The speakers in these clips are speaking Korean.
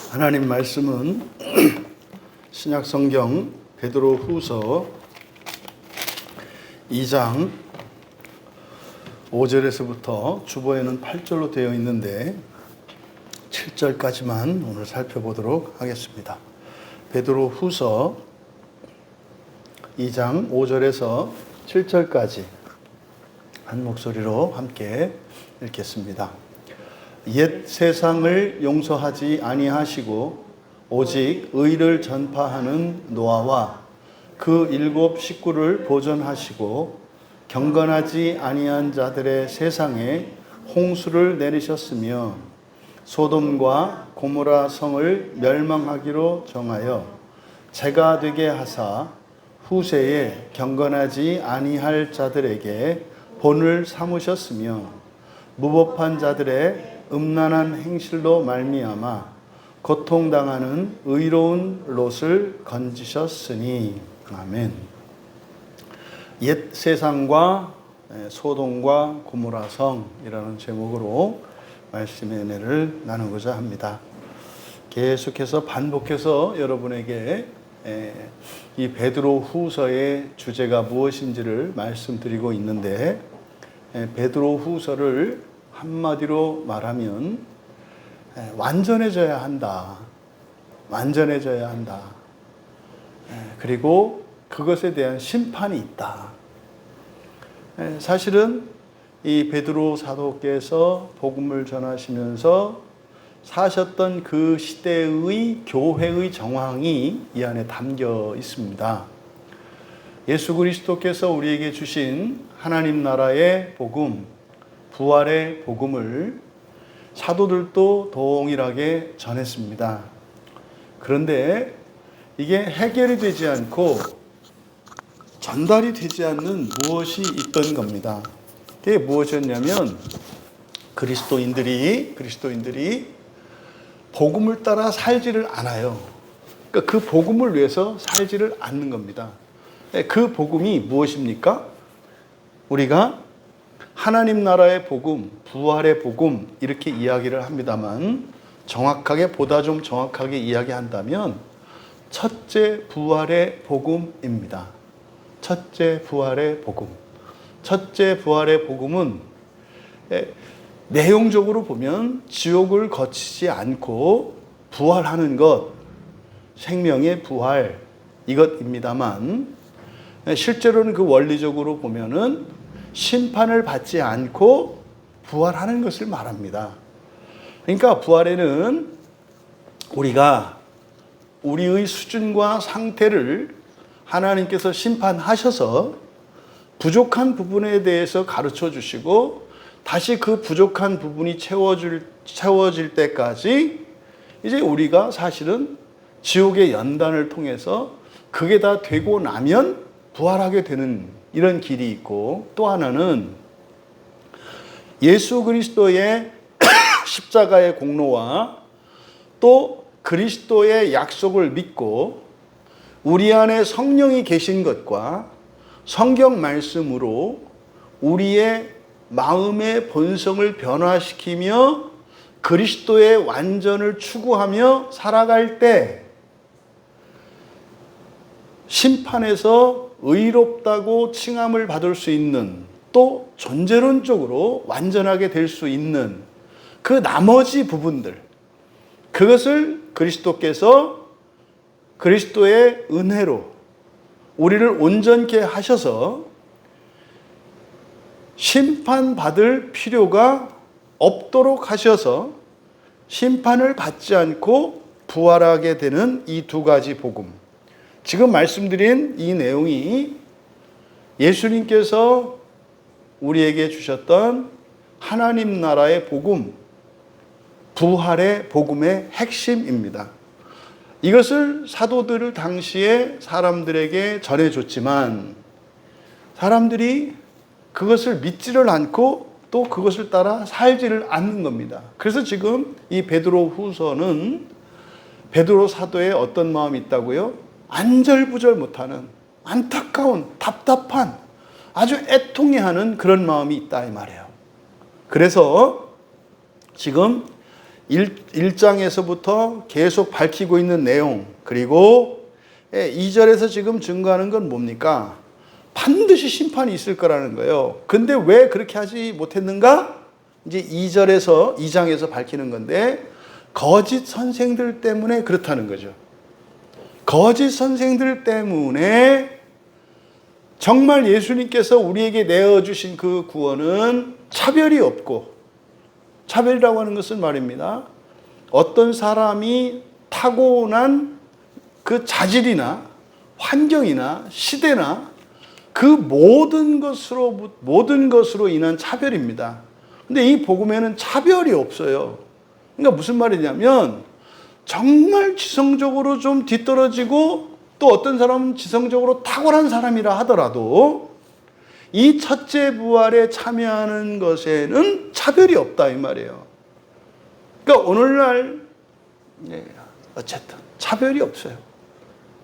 하나님 말씀은 신약성경 베드로후서 2장 5절에서부터 주보에는 8절로 되어 있는데 7절까지만 오늘 살펴보도록 하겠습니다. 베드로후서 2장 5절에서 7절까지 한 목소리로 함께 읽겠습니다. 옛 세상을 용서하지 아니하시고 오직 의를 전파하는 노아와 그 7 식구를 보존하시고 경건하지 아니한 자들의 세상에 홍수를 내리셨으며 소돔과 고모라 성을 멸망하기로 정하여 재가 되게 하사 후세에 경건하지 아니할 자들에게 본을 삼으셨으며 무법한 자들의 음란한 행실로 말미암아 고통당하는 의로운 롯을 건지셨으니. 아멘. 옛 세상과 소돔과 고모라 성이라는 제목으로 말씀의 은혜를 나누고자 합니다. 계속해서 반복해서 여러분에게 이 베드로후서의 주제가 무엇인지를 말씀드리고 있는데, 베드로후서를 한마디로 말하면 완전해져야 한다. 완전해져야 한다. 그리고 그것에 대한 심판이 있다. 사실은 이 베드로 사도께서 복음을 전하시면서 사셨던 그 시대의 교회의 정황이 이 안에 담겨 있습니다. 예수 그리스도께서 우리에게 주신 하나님 나라의 복음, 부활의 복음을 사도들도 동일하게 전했습니다. 그런데 이게 해결이 되지 않고 전달이 되지 않는 무엇이 있던 겁니다. 그게 무엇이었냐면 그리스도인들이 복음을 따라 살지를 않아요. 그러니까 그 복음을 위해서 살지를 않는 겁니다. 그 복음이 무엇입니까? 우리가 하나님 나라의 복음, 부활의 복음 이렇게 이야기를 합니다만 정확하게, 보다 좀 정확하게 이야기한다면 첫째 부활의 복음입니다. 첫째 부활의 복음. 첫째 부활의 복음은 내용적으로 보면 지옥을 거치지 않고 부활하는 것, 생명의 부활 이것입니다만 실제로는 그 원리적으로 보면은 심판을 받지 않고 부활하는 것을 말합니다. 그러니까 부활에는 우리가 우리의 수준과 상태를 하나님께서 심판하셔서 부족한 부분에 대해서 가르쳐 주시고 다시 그 부족한 부분이 채워질 때까지 이제 우리가 사실은 지옥의 연단을 통해서 그게 다 되고 나면 부활하게 되는 이런 길이 있고, 또 하나는 예수 그리스도의 십자가의 공로와 또 그리스도의 약속을 믿고 우리 안에 성령이 계신 것과 성경 말씀으로 우리의 마음의 본성을 변화시키며 그리스도의 완전을 추구하며 살아갈 때 심판에서 의롭다고 칭함을 받을 수 있는, 또 존재론적으로 완전하게 될 수 있는 그 나머지 부분들, 그것을 그리스도께서 그리스도의 은혜로 우리를 온전케 하셔서 심판받을 필요가 없도록 하셔서 심판을 받지 않고 부활하게 되는 이 두 가지 복음, 지금 말씀드린 이 내용이 예수님께서 우리에게 주셨던 하나님 나라의 복음, 부활의 복음의 핵심입니다. 이것을 사도들 당시에 사람들에게 전해줬지만 사람들이 그것을 믿지를 않고 또 그것을 따라 살지를 않는 겁니다. 그래서 지금 이 베드로 후서는 베드로 사도에 어떤 마음이 있다고요? 안절부절 못하는, 안타까운, 답답한, 아주 애통해하는 그런 마음이 있다 이 말이에요. 그래서 지금 1장에서부터 계속 밝히고 있는 내용, 그리고 2절에서 지금 증거하는 건 뭡니까? 반드시 심판이 있을 거라는 거예요. 근데 왜 그렇게 하지 못했는가? 이제 2장에서 밝히는 건데, 거짓 선생들 때문에 그렇다는 거죠. 거짓 선생들 때문에 정말 예수님께서 우리에게 내어주신 그 구원은 차별이 없고, 차별이라고 하는 것은 말입니다, 어떤 사람이 타고난 그 자질이나 환경이나 시대나 그 모든 것으로 인한 차별입니다. 근데 이 복음에는 차별이 없어요. 그러니까 무슨 말이냐면, 정말 지성적으로 좀 뒤떨어지고 또 어떤 사람은 지성적으로 탁월한 사람이라 하더라도 이 첫째 부활에 참여하는 것에는 차별이 없다 이 말이에요. 그러니까 오늘날 어쨌든 차별이 없어요.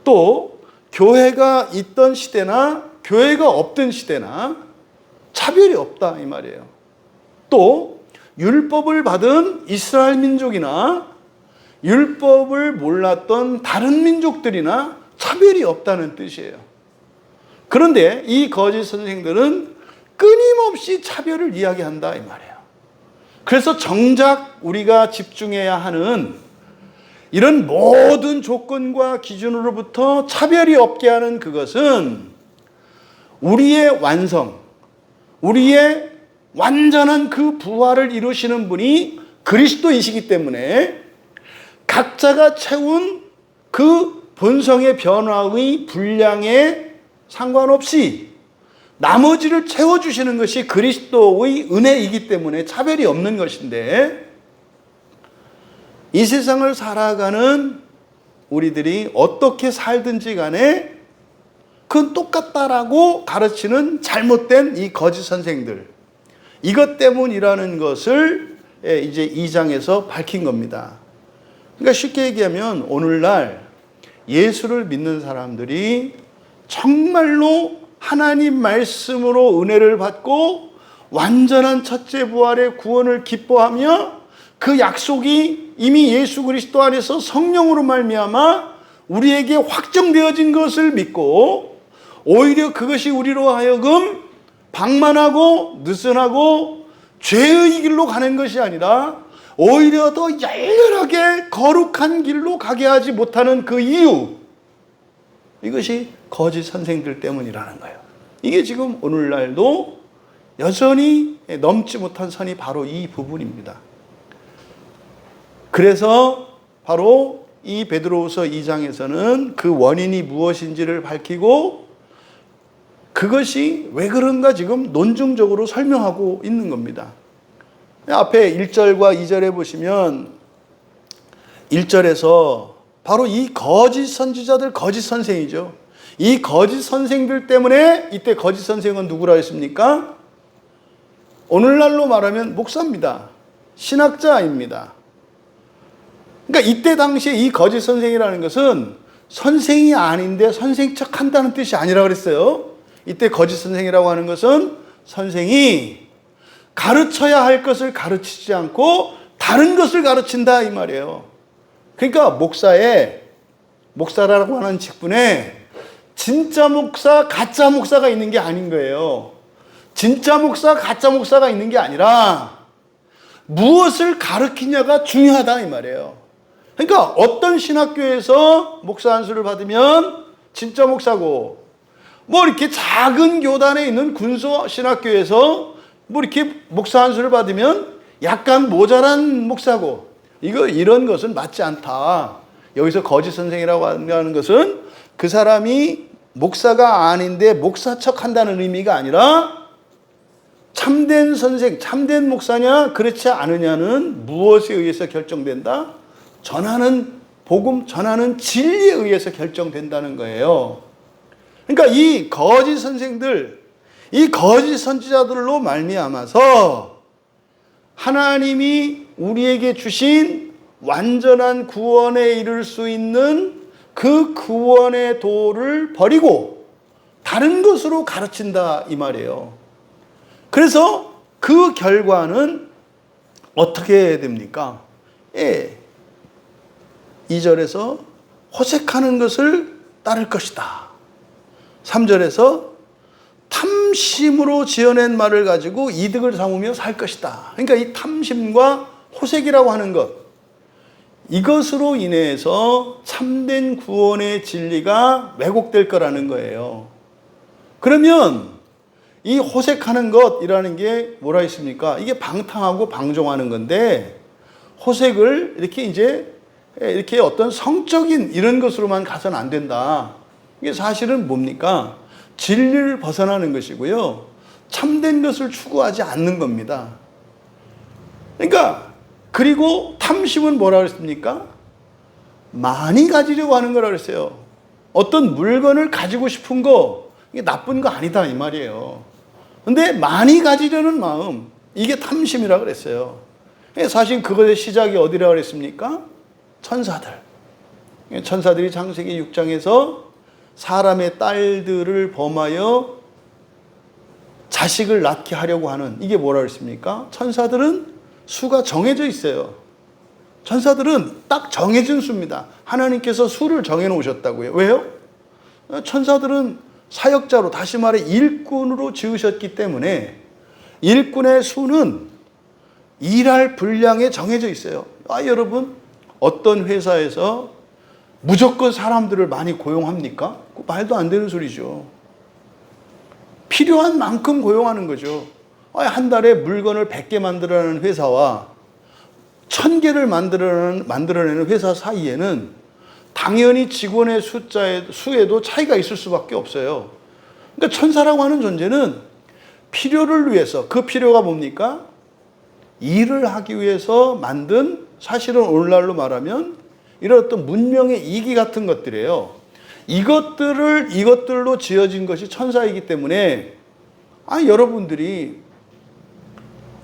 또 교회가 있던 시대나 교회가 없던 시대나 차별이 없다 이 말이에요. 또 율법을 받은 이스라엘 민족이나 율법을 몰랐던 다른 민족들이나 차별이 없다는 뜻이에요. 그런데 이 거짓 선생들은 끊임없이 차별을 이야기한다 이 말이에요. 그래서 정작 우리가 집중해야 하는 이런 모든 조건과 기준으로부터 차별이 없게 하는 그것은 우리의 완성, 우리의 완전한 그 부활을 이루시는 분이 그리스도이시기 때문에 각자가 채운 그 본성의 변화의 분량에 상관없이 나머지를 채워주시는 것이 그리스도의 은혜이기 때문에 차별이 없는 것인데, 이 세상을 살아가는 우리들이 어떻게 살든지 간에 그건 똑같다라고 가르치는 잘못된 이 거짓 선생들, 이것 때문이라는 것을 이제 2장에서 밝힌 겁니다. 그러니까 쉽게 얘기하면 오늘날 예수를 믿는 사람들이 정말로 하나님 말씀으로 은혜를 받고 완전한 첫째 부활의 구원을 기뻐하며 그 약속이 이미 예수 그리스도 안에서 성령으로 말미암아 우리에게 확정되어진 것을 믿고, 오히려 그것이 우리로 하여금 방만하고 느슨하고 죄의 길로 가는 것이 아니라 오히려 더 열렬하게 거룩한 길로 가게 하지 못하는 그 이유, 이것이 거짓 선생들 때문이라는 거예요. 이게 지금 오늘날도 여전히 넘지 못한 선이 바로 이 부분입니다. 그래서 바로 이 베드로후서 2장에서는 그 원인이 무엇인지를 밝히고 그것이 왜 그런가 지금 논증적으로 설명하고 있는 겁니다. 앞에 1절과 2절에 보시면 1절에서 바로 이 거짓 선지자들, 거짓 선생이죠. 이 거짓 선생들 때문에, 이때 거짓 선생은 누구라 했습니까? 오늘날로 말하면 목사입니다. 신학자입니다. 그러니까 이때 당시에 이 거짓 선생이라는 것은 선생이 아닌데 선생 척 한다는 뜻이 아니라 그랬어요. 이때 거짓 선생이라고 하는 것은 선생이 가르쳐야 할 것을 가르치지 않고 다른 것을 가르친다 이 말이에요. 그러니까 목사라고 하는 직분에 진짜 목사, 가짜 목사가 있는 게 아닌 거예요. 진짜 목사, 가짜 목사가 있는 게 아니라 무엇을 가르치냐가 중요하다 이 말이에요. 그러니까 어떤 신학교에서 목사 안수를 받으면 진짜 목사고, 뭐 이렇게 작은 교단에 있는 군소 신학교에서 뭐 이렇게 목사 안수를 받으면 약간 모자란 목사고, 이런 것은 맞지 않다. 여기서 거짓 선생이라고 하는 것은 그 사람이 목사가 아닌데 목사 척 한다는 의미가 아니라 참된 선생, 참된 목사냐 그렇지 않으냐는 무엇에 의해서 결정된다? 전하는 복음, 전하는 진리에 의해서 결정된다는 거예요. 그러니까 이 거짓 선생들, 이 거짓 선지자들로 말미암아서 하나님이 우리에게 주신 완전한 구원에 이를 수 있는 그 구원의 도를 버리고 다른 것으로 가르친다 이 말이에요. 그래서 그 결과는 어떻게 됩니까? 예. 2절에서 호색하는 것을 따를 것이다. 3절에서 탐심으로 지어낸 말을 가지고 이득을 삼으며 살 것이다. 그러니까 이 탐심과 호색이라고 하는 것, 이것으로 인해서 참된 구원의 진리가 왜곡될 거라는 거예요. 그러면 이 호색하는 것이라는 게 뭐라 했습니까? 이게 방탕하고 방종하는 건데, 호색을 이렇게 어떤 성적인 이런 것으로만 가서는 안 된다. 이게 사실은 뭡니까? 진리를 벗어나는 것이고요. 참된 것을 추구하지 않는 겁니다. 그러니까, 그리고 탐심은 뭐라 그랬습니까? 많이 가지려고 하는 거라 그랬어요. 어떤 물건을 가지고 싶은 거, 이게 나쁜 거 아니다, 이 말이에요. 근데 많이 가지려는 마음, 이게 탐심이라 그랬어요. 사실 그것의 시작이 어디라 그랬습니까? 천사들. 천사들이 창세기 6장에서 사람의 딸들을 범하여 자식을 낳게 하려고 하는, 이게 뭐라 그랬습니까? 천사들은 수가 정해져 있어요. 천사들은 딱 정해진 수입니다. 하나님께서 수를 정해 놓으셨다고요. 왜요? 천사들은 사역자로, 다시 말해 일꾼으로 지으셨기 때문에 일꾼의 수는 일할 분량에 정해져 있어요. 여러분, 어떤 회사에서 무조건 사람들을 많이 고용합니까? 말도 안 되는 소리죠. 필요한 만큼 고용하는 거죠. 한 달에 물건을 100개 만들어내는 회사와 1000개를 만들어내는 회사 사이에는 당연히 직원의 수에도 차이가 있을 수밖에 없어요. 그러니까 천사라고 하는 존재는 필요를 위해서, 그 필요가 뭡니까? 일을 하기 위해서 만든, 사실은 오늘날로 말하면 이런 어떤 문명의 이기 같은 것들이에요. 이것들로 지어진 것이 천사이기 때문에, 여러분들이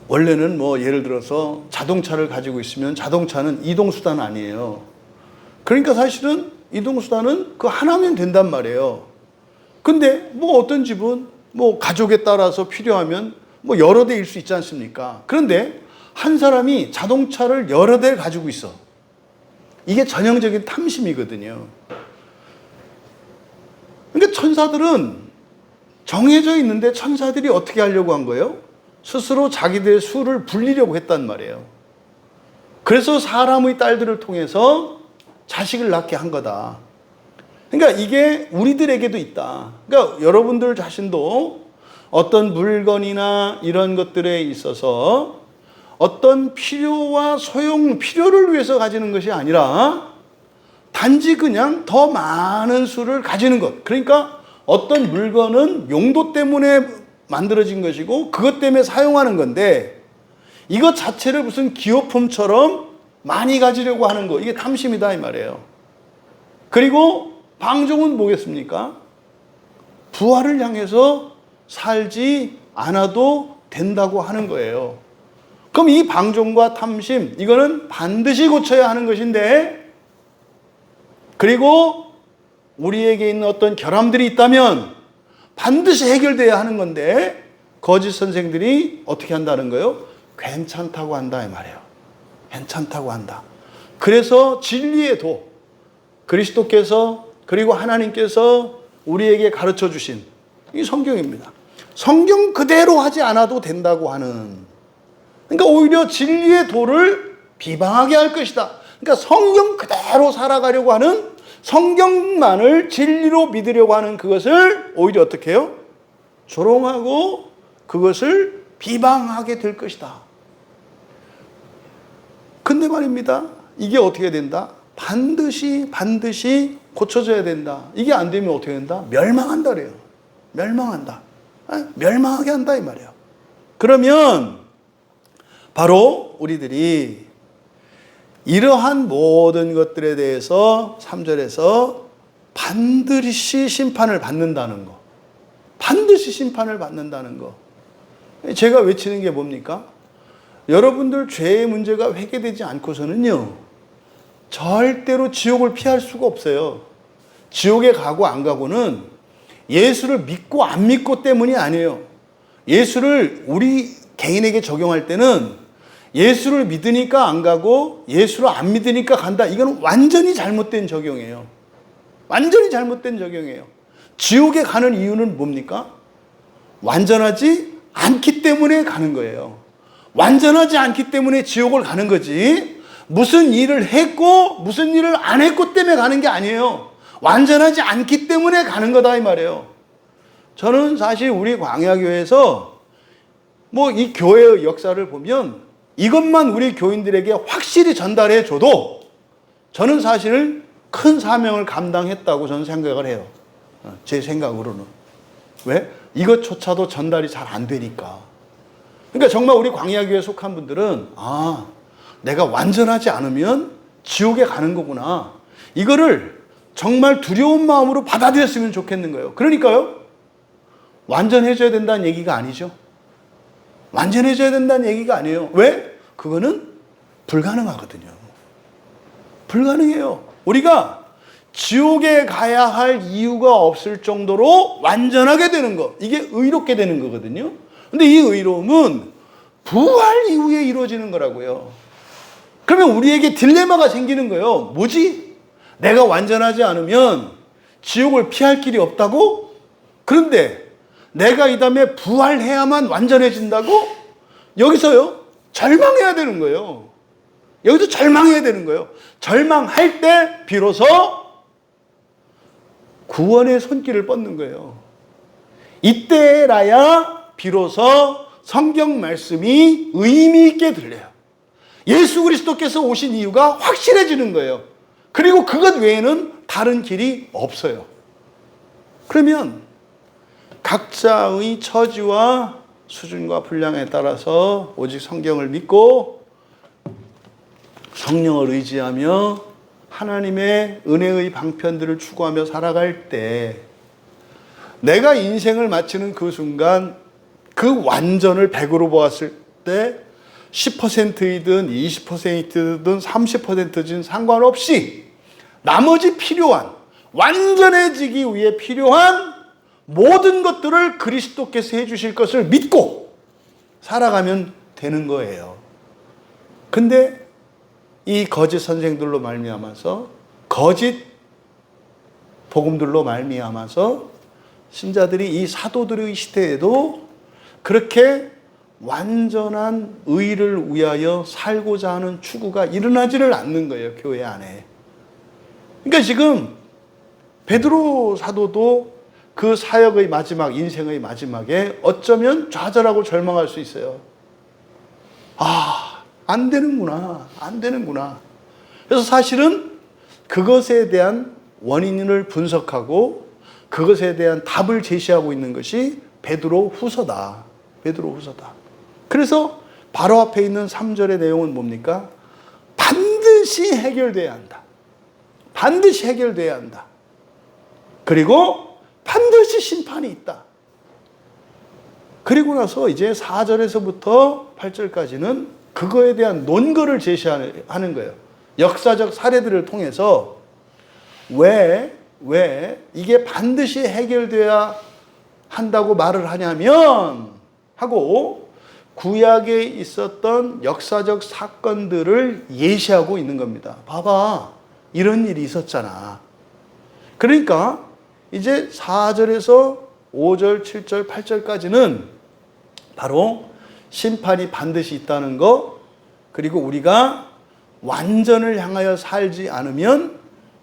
원래는 예를 들어서 자동차를 가지고 있으면 자동차는 이동수단 아니에요. 그러니까 사실은 이동수단은 그 하나면 된단 말이에요. 근데 어떤 집은 가족에 따라서 필요하면 여러 대일 수 있지 않습니까? 그런데 한 사람이 자동차를 여러 대를 가지고 있어. 이게 전형적인 탐심이거든요. 그러니까 천사들은 정해져 있는데 천사들이 어떻게 하려고 한 거예요? 스스로 자기들의 수를 불리려고 했단 말이에요. 그래서 사람의 딸들을 통해서 자식을 낳게 한 거다. 그러니까 이게 우리들에게도 있다. 그러니까 여러분들 자신도 어떤 물건이나 이런 것들에 있어서 어떤 필요와 필요를 위해서 가지는 것이 아니라 단지 그냥 더 많은 수를 가지는 것. 그러니까 어떤 물건은 용도 때문에 만들어진 것이고 그것 때문에 사용하는 건데, 이것 자체를 무슨 기호품처럼 많이 가지려고 하는 거, 이게 탐심이다 이 말이에요. 그리고 방종은 뭐겠습니까? 부활을 향해서 살지 않아도 된다고 하는 거예요. 그럼 이 방종과 탐심, 이거는 반드시 고쳐야 하는 것인데, 그리고 우리에게 있는 어떤 결함들이 있다면 반드시 해결돼야 하는 건데, 거짓 선생들이 어떻게 한다는 거예요? 괜찮다고 한다 이 말이에요. 괜찮다고 한다. 그래서 진리의 도, 그리스도께서 그리고 하나님께서 우리에게 가르쳐 주신 이 성경입니다. 성경 그대로 하지 않아도 된다고 하는, 그러니까 오히려 진리의 도를 비방하게 할 것이다. 그러니까 성경 그대로 살아가려고 하는, 성경만을 진리로 믿으려고 하는 그것을 오히려 어떻게 해요? 조롱하고 그것을 비방하게 될 것이다. 근데 말입니다, 이게 어떻게 된다? 반드시 고쳐져야 된다. 이게 안 되면 어떻게 된다? 멸망한다 그래요. 멸망한다. 멸망하게 한다 이 말이에요. 그러면 바로 우리들이 이러한 모든 것들에 대해서 3절에서 반드시 심판을 받는다는 거. 반드시 심판을 받는다는 거. 제가 외치는 게 뭡니까? 여러분들 죄의 문제가 해결되지 않고서는요, 절대로 지옥을 피할 수가 없어요. 지옥에 가고 안 가고는 예수를 믿고 안 믿고 때문이 아니에요. 예수를 우리 개인에게 적용할 때는 예수를 믿으니까 안 가고 예수를 안 믿으니까 간다. 이건 완전히 잘못된 적용이에요. 완전히 잘못된 적용이에요. 지옥에 가는 이유는 뭡니까? 완전하지 않기 때문에 가는 거예요. 완전하지 않기 때문에 지옥을 가는 거지, 무슨 일을 했고 무슨 일을 안 했고 때문에 가는 게 아니에요. 완전하지 않기 때문에 가는 거다 이 말이에요. 저는 사실 우리 광야교회에서 이 교회의 역사를 보면 이것만 우리 교인들에게 확실히 전달해 줘도 저는 사실 큰 사명을 감당했다고 저는 생각을 해요. 제 생각으로는. 왜? 이것조차도 전달이 잘 안 되니까. 그러니까 정말 우리 광야교회에 속한 분들은 내가 완전하지 않으면 지옥에 가는 거구나, 이거를 정말 두려운 마음으로 받아들였으면 좋겠는 거예요. 그러니까요, 완전해져야 된다는 얘기가 아니죠. 완전해져야 된다는 얘기가 아니에요. 왜? 그거는 불가능하거든요. 불가능해요. 우리가 지옥에 가야 할 이유가 없을 정도로 완전하게 되는 거, 이게 의롭게 되는 거거든요. 근데 이 의로움은 부활 이후에 이루어지는 거라고요. 그러면 우리에게 딜레마가 생기는 거예요. 뭐지? 내가 완전하지 않으면 지옥을 피할 길이 없다고? 그런데 내가 이 다음에 부활해야만 완전해진다고? 여기서요, 절망해야 되는 거예요. 여기서 절망해야 되는 거예요. 절망할 때 비로소 구원의 손길을 뻗는 거예요. 이때라야 비로소 성경 말씀이 의미 있게 들려요. 예수 그리스도께서 오신 이유가 확실해지는 거예요. 그리고 그것 외에는 다른 길이 없어요. 그러면 각자의 처지와 수준과 분량에 따라서 오직 성경을 믿고 성령을 의지하며 하나님의 은혜의 방편들을 추구하며 살아갈 때, 내가 인생을 마치는 그 순간 그 완전을 100으로 보았을 때 10%이든 20%든 30%든 상관없이 나머지 필요한, 완전해지기 위해 필요한 모든 것들을 그리스도께서 해주실 것을 믿고 살아가면 되는 거예요. 근데 이 거짓 선생들로 말미암아서, 거짓 복음들로 말미암아서 신자들이 이 사도들의 시대에도 그렇게 완전한 의를 위하여 살고자 하는 추구가 일어나지를 않는 거예요, 교회 안에. 그러니까 지금 베드로 사도도 그 사역의 마지막, 인생의 마지막에 어쩌면 좌절하고 절망할 수 있어요. 안 되는구나, 안 되는구나. 그래서 사실은 그것에 대한 원인을 분석하고 그것에 대한 답을 제시하고 있는 것이 베드로 후서다. 베드로 후서다. 그래서 바로 앞에 있는 3절의 내용은 뭡니까? 반드시 해결돼야 한다. 반드시 해결돼야 한다. 그리고 반드시 심판이 있다. 그리고 나서 이제 4절에서부터 8절까지는 그거에 대한 논거를 제시하는 거예요. 역사적 사례들을 통해서 왜 이게 반드시 해결돼야 한다고 말을 하냐면 하고, 구약에 있었던 역사적 사건들을 예시하고 있는 겁니다. 봐봐, 이런 일이 있었잖아. 그러니까 이제 4절에서 5절, 7절, 8절까지는 바로 심판이 반드시 있다는 거, 그리고 우리가 완전을 향하여 살지 않으면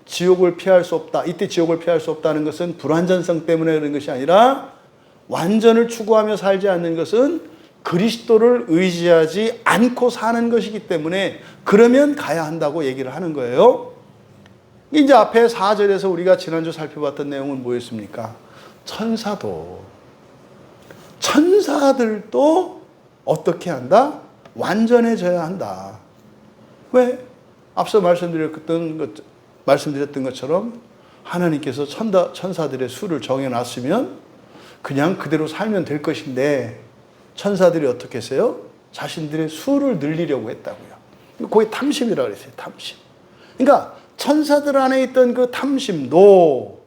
지옥을 피할 수 없다. 이때 지옥을 피할 수 없다는 것은 불완전성 때문에 그런 것이 아니라 완전을 추구하며 살지 않는 것은 그리스도를 의지하지 않고 사는 것이기 때문에 그러면 가야 한다고 얘기를 하는 거예요. 이제 앞에 4절에서 우리가 지난주 살펴봤던 내용은 뭐였습니까? 천사들도 어떻게 한다? 완전해져야 한다. 왜? 앞서 말씀드렸던 것처럼 하나님께서 천사들의 수를 정해놨으면 그냥 그대로 살면 될 것인데, 천사들이 어떻게 했어요? 자신들의 수를 늘리려고 했다고요. 그게 탐심이라고 그랬어요. 탐심. 그러니까 천사들 안에 있던 그 탐심도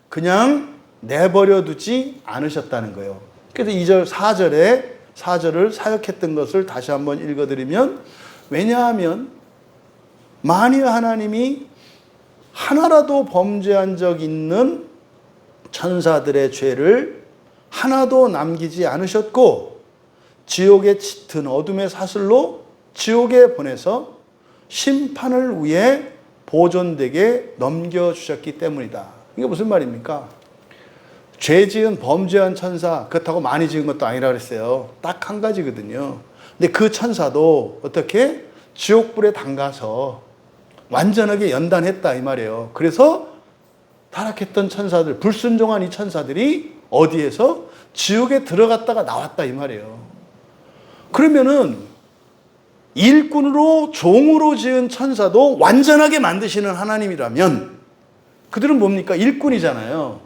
그냥 내버려 두지 않으셨다는 거예요. 그래서 2절, 4절에 4절을 사역했던 것을 다시 한번 읽어드리면, 왜냐하면 만일 하나님이 하나라도 범죄한 적 있는 천사들의 죄를 하나도 남기지 않으셨고 지옥의 짙은 어둠의 사슬로 지옥에 보내서 심판을 위해 보존되게 넘겨주셨기 때문이다. 이게 무슨 말입니까? 죄 지은 범죄한 천사, 그렇다고 많이 지은 것도 아니라 그랬어요. 딱 한 가지거든요. 근데 그 천사도 어떻게 지옥불에 담가서 완전하게 연단했다 이 말이에요. 그래서 타락했던 천사들, 불순종한 이 천사들이 어디에서? 지옥에 들어갔다가 나왔다 이 말이에요. 그러면은 일꾼으로 종으로 지은 천사도 완전하게 만드시는 하나님이라면 그들은 뭡니까? 일꾼이잖아요.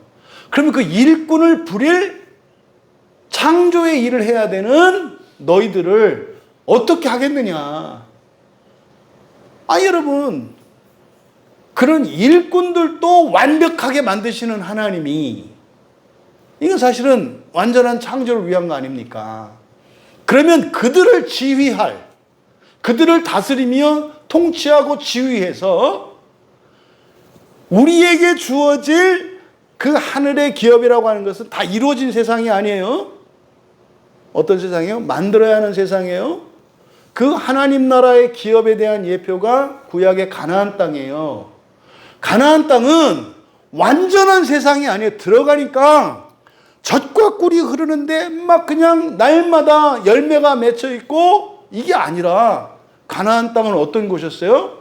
그러면 그 일꾼을 부릴 창조의 일을 해야 되는 너희들을 어떻게 하겠느냐? 여러분, 그런 일꾼들도 완벽하게 만드시는 하나님이, 이건 사실은 완전한 창조를 위한 거 아닙니까? 그러면 그들을 지휘할, 그들을 다스리며 통치하고 지휘해서 우리에게 주어질 그 하늘의 기업이라고 하는 것은 다 이루어진 세상이 아니에요. 어떤 세상이에요? 만들어야 하는 세상이에요. 그 하나님 나라의 기업에 대한 예표가 구약의 가나안 땅이에요. 가나안 땅은 완전한 세상이 아니에요. 들어가니까 젖과 꿀이 흐르는데 막 그냥 날마다 열매가 맺혀 있고, 이게 아니라 가나안 땅은 어떤 곳이었어요?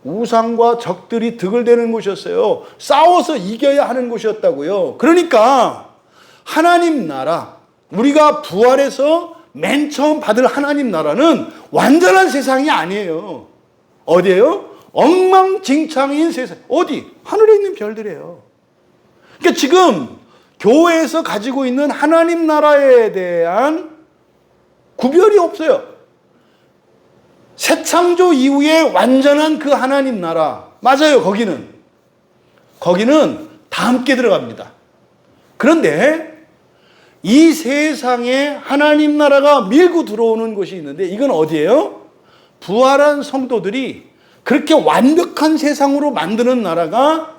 우상과 적들이 득을 대는 곳이었어요. 싸워서 이겨야 하는 곳이었다고요. 그러니까 하나님 나라, 우리가 부활해서 맨 처음 받을 하나님 나라는 완전한 세상이 아니에요. 어디예요? 엉망진창인 세상. 어디? 하늘에 있는 별들이에요. 그러니까 지금 교회에서 가지고 있는 하나님 나라에 대한 구별이 없어요. 새창조 이후에 완전한 그 하나님 나라, 맞아요. 거기는 다 함께 들어갑니다. 그런데 이 세상에 하나님 나라가 밀고 들어오는 곳이 있는데, 이건 어디예요? 부활한 성도들이 그렇게 완벽한 세상으로 만드는 나라가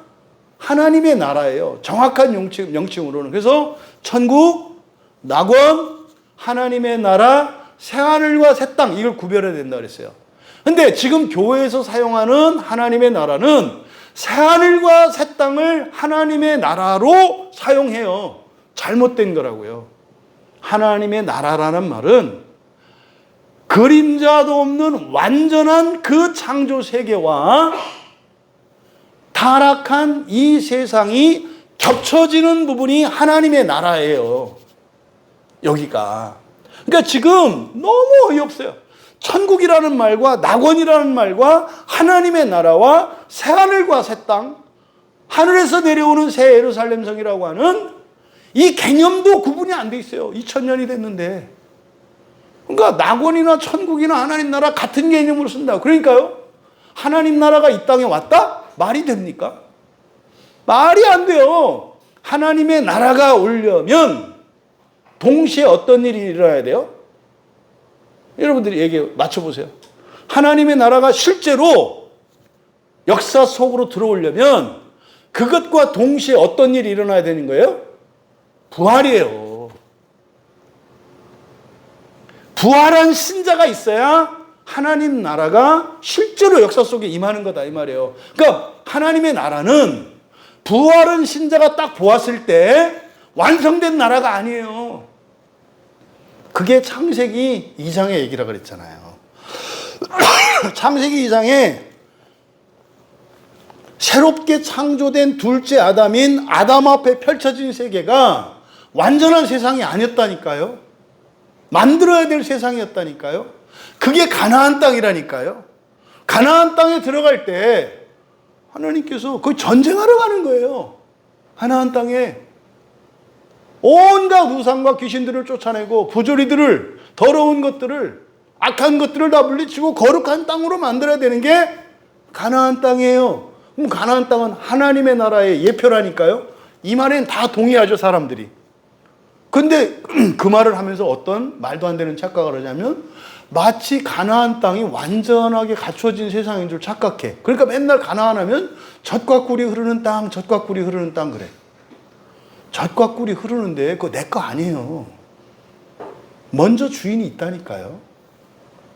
하나님의 나라예요. 정확한 명칭으로는. 그래서 천국, 낙원, 하나님의 나라, 새하늘과 새 땅, 이걸 구별해야 된다 그랬어요. 근데 지금 교회에서 사용하는 하나님의 나라는 새하늘과 새 땅을 하나님의 나라로 사용해요. 잘못된 거라고요. 하나님의 나라라는 말은 그림자도 없는 완전한 그 창조 세계와 타락한 이 세상이 겹쳐지는 부분이 하나님의 나라예요. 여기가. 그러니까 지금 너무 어이없어요. 천국이라는 말과 낙원이라는 말과 하나님의 나라와 새하늘과 새 땅, 하늘에서 내려오는 새 예루살렘 성이라고 하는 이 개념도 구분이 안 돼 있어요. 2000년이 됐는데. 그러니까 낙원이나 천국이나 하나님 나라 같은 개념으로 쓴다. 그러니까요, 하나님 나라가 이 땅에 왔다? 말이 됩니까? 말이 안 돼요. 하나님의 나라가 오려면 동시에 어떤 일이 일어나야 돼요? 여러분들이 얘기 맞춰보세요. 하나님의 나라가 실제로 역사 속으로 들어오려면 그것과 동시에 어떤 일이 일어나야 되는 거예요? 부활이에요. 부활한 신자가 있어야 하나님 나라가 실제로 역사 속에 임하는 거다 이 말이에요. 그러니까 하나님의 나라는 부활한 신자가 딱 보았을 때 완성된 나라가 아니에요. 그게 창세기 2장의 얘기라 그랬잖아요. 창세기 2장에 새롭게 창조된 둘째 아담인 아담 앞에 펼쳐진 세계가 완전한 세상이 아니었다니까요. 만들어야 될 세상이었다니까요. 그게 가나안 땅이라니까요. 가나안 땅에 들어갈 때 하나님께서 거의 전쟁하러 가는 거예요. 가나안 땅에 온갖 우상과 귀신들을 쫓아내고 부조리들을, 더러운 것들을, 악한 것들을 다 물리치고 거룩한 땅으로 만들어야 되는 게 가나안 땅이에요. 그럼 가나안 땅은 하나님의 나라의 예표라니까요. 이 말엔 다 동의하죠, 사람들이. 근데 그 말을 하면서 어떤 말도 안 되는 착각을 하냐면 마치 가나안 땅이 완전하게 갖춰진 세상인 줄 착각해. 그러니까 맨날 가나안 하면 젖과 꿀이 흐르는 땅, 젖과 꿀이 흐르는 땅 그래. 젖과 꿀이 흐르는데 그거 내 거 아니에요. 먼저 주인이 있다니까요.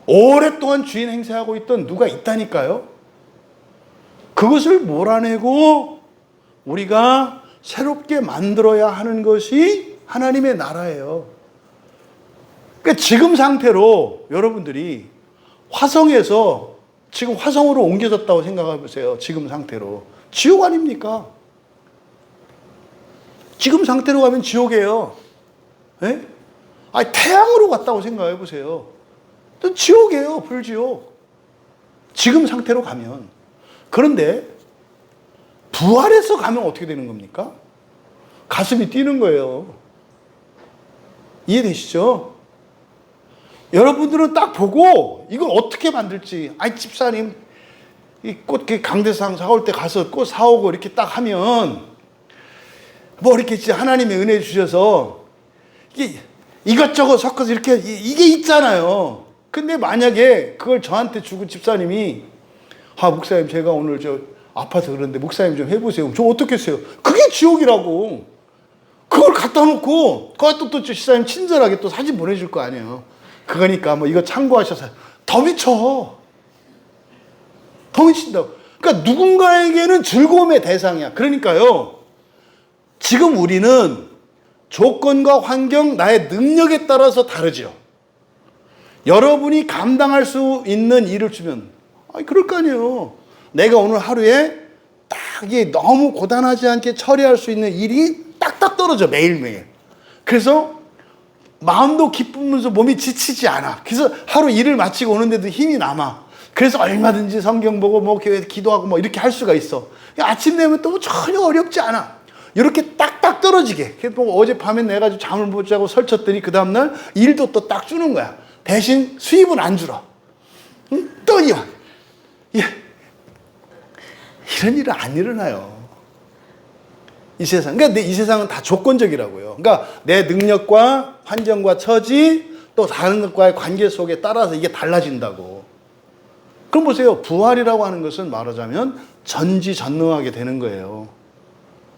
오랫동안 주인 행세하고 있던 누가 있다니까요. 그것을 몰아내고 우리가 새롭게 만들어야 하는 것이 하나님의 나라예요. 그러니까 지금 상태로 여러분들이 화성에서 지금 화성으로 옮겨졌다고 생각해 보세요. 지금 상태로. 지옥 아닙니까? 지금 상태로 가면 지옥이에요. 예? 아니, 태양으로 갔다고 생각해 보세요. 지옥이에요. 불지옥. 지금 상태로 가면. 그런데 부활해서 가면 어떻게 되는 겁니까? 가슴이 뛰는 거예요. 이해되시죠? 여러분들은 딱 보고 이걸 어떻게 만들지. 아이, 집사님, 이 꽃 강대상 사올 때 가서 꽃 사오고 이렇게 딱 하면 뭐 이렇게 하나님의 은혜 주셔서 이게 이것저것 섞어서 이렇게 이게 있잖아요. 근데 만약에 그걸 저한테 주고 집사님이 목사님 제가 오늘 저 아파서 그런데 목사님 좀 해보세요. 저 어떻게 했어요? 그게 지옥이라고. 그걸 갖다 놓고 그것도 또 집사님 친절하게 또 사진 보내줄 거 아니에요. 그거니까 뭐 이거 참고하셔서 더 미쳐. 더 미친다고. 그러니까 누군가에게는 즐거움의 대상이야. 그러니까요. 지금 우리는 조건과 환경, 나의 능력에 따라서 다르죠. 여러분이 감당할 수 있는 일을 주면 그럴 거 아니에요. 내가 오늘 하루에 딱 이게 너무 고단하지 않게 처리할 수 있는 일이 딱딱 떨어져 매일매일. 그래서 마음도 기쁘면서 몸이 지치지 않아. 그래서 하루 일을 마치고 오는데도 힘이 남아. 그래서 얼마든지 성경 보고 뭐 교회에서 기도하고 뭐 이렇게 할 수가 있어. 아침 되면 또 전혀 어렵지 않아. 이렇게 딱딱 떨어지게. 어젯밤에 내가 잠을 못 자고 설쳤더니 그 다음날 일도 또 딱 주는 거야. 대신 수입은 안 줄어. 또 이런 일은 안 일어나요. 이 세상. 그러니까 이 세상은 다 조건적이라고요. 그러니까 내 능력과 환경과 처지 또 다른 것과의 관계 속에 따라서 이게 달라진다고. 그럼 보세요. 부활이라고 하는 것은 말하자면 전지전능하게 되는 거예요.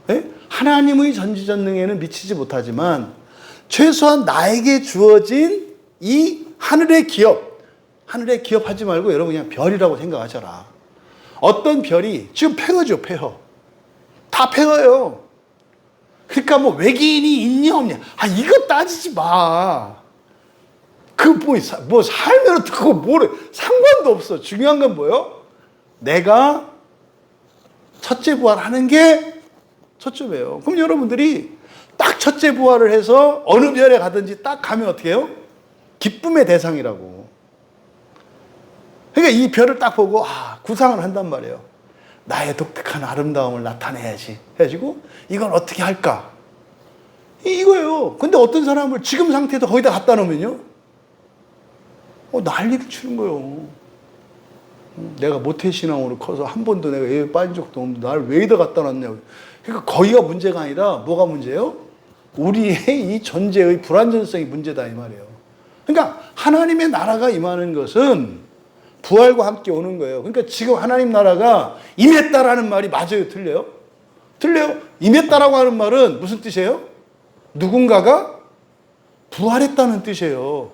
네? 하나님의 전지전능에는 미치지 못하지만 최소한 나에게 주어진 이 하늘의 기업, 하늘의 기업 하지 말고 여러분 그냥 별이라고 생각하셔라. 어떤 별이 지금 폐허죠, 폐허. 다 폐허예요. 그러니까 뭐 외계인이 있냐 없냐, 이거 따지지 마. 뭐 살면 어떡하고 뭐래, 상관도 없어. 중요한 건 뭐예요? 내가 첫째 부활하는 게 초점이에요. 그럼 여러분들이 딱 첫째 부활을 해서 어느 별에 가든지 딱 가면 어떻게 해요? 기쁨의 대상이라고. 그러니까 이 별을 딱 보고 구상을 한단 말이에요. 나의 독특한 아름다움을 나타내야지 해가지고 이걸 어떻게 할까? 이거예요. 근데 어떤 사람을 지금 상태도 거기다 갖다 놓으면요, 난리를 치는 거예요. 내가 모태신앙으로 커서 한 번도 내가 예배 빠진 적도 없는데 나를 왜 이다 갖다 놨냐고. 그러니까 거기가 문제가 아니라 뭐가 문제예요? 우리의 이 존재의 불완전성이 문제다 이 말이에요. 그러니까 하나님의 나라가 임하는 것은 부활과 함께 오는 거예요. 그러니까 지금 하나님 나라가 임했다라는 말이 맞아요? 틀려요? 틀려요. 임했다라고 하는 말은 무슨 뜻이에요? 누군가가 부활했다는 뜻이에요.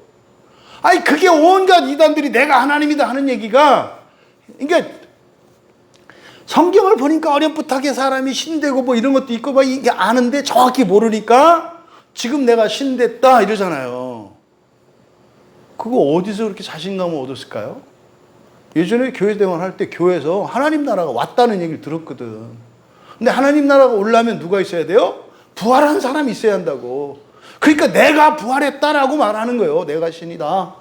그게 온갖 이단들이 내가 하나님이다 하는 얘기가, 그러니까 성경을 보니까 어렴풋하게 사람이 신되고 뭐 이런 것도 있고 막 이게 아는데 정확히 모르니까 지금 내가 신됐다 이러잖아요. 그거 어디서 그렇게 자신감을 얻었을까요? 예전에 교회 생활할 때 교회에서 하나님 나라가 왔다는 얘기를 들었거든. 근데 하나님 나라가 오려면 누가 있어야 돼요? 부활한 사람이 있어야 한다고. 그러니까 내가 부활했다라고 말하는 거예요. 내가 신이다.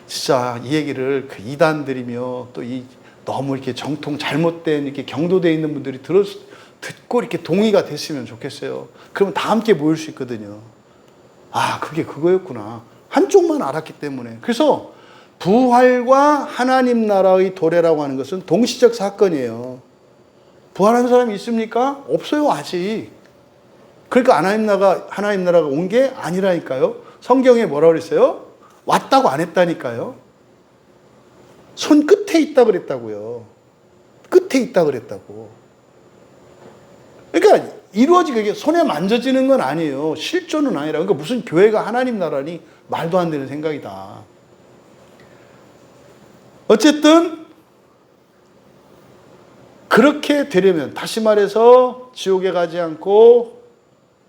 진짜 이 얘기를 그 이단들이며 또 이 너무 이렇게 정통 잘못된 이렇게 경도되어 있는 분들이 듣고 이렇게 동의가 됐으면 좋겠어요. 그러면 다 함께 모일 수 있거든요. 그게 그거였구나. 한쪽만 알았기 때문에. 그래서 부활과 하나님 나라의 도래라고 하는 것은 동시적 사건이에요. 부활한 사람이 있습니까? 없어요, 아직. 그러니까 하나님 나라가 온 게 아니라니까요. 성경에 뭐라 그랬어요? 왔다고 안 했다니까요. 손 끝에 있다 그랬다고요. 끝에 있다 그랬다고. 그러니까 이루어지게 손에 만져지는 건 아니에요. 실존은 아니라. 그러니까 무슨 교회가 하나님 나라니 말도 안 되는 생각이다. 어쨌든 그렇게 되려면, 다시 말해서 지옥에 가지 않고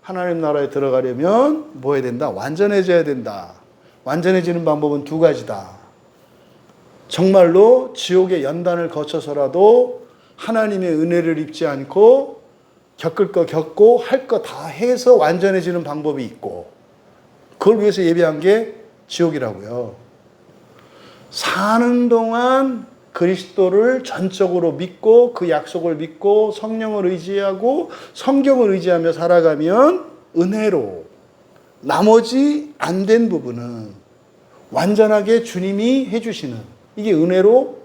하나님 나라에 들어가려면 뭐 해야 된다? 완전해져야 된다. 완전해지는 방법은 두 가지다. 정말로 지옥의 연단을 거쳐서라도 하나님의 은혜를 입지 않고 겪을 거 겪고 할 거 다 해서 완전해지는 방법이 있고, 그걸 위해서 예배한 게 지옥이라고요. 사는 동안 그리스도를 전적으로 믿고 그 약속을 믿고 성령을 의지하고 성경을 의지하며 살아가면 은혜로, 나머지 안 된 부분은 완전하게 주님이 해주시는, 이게 은혜로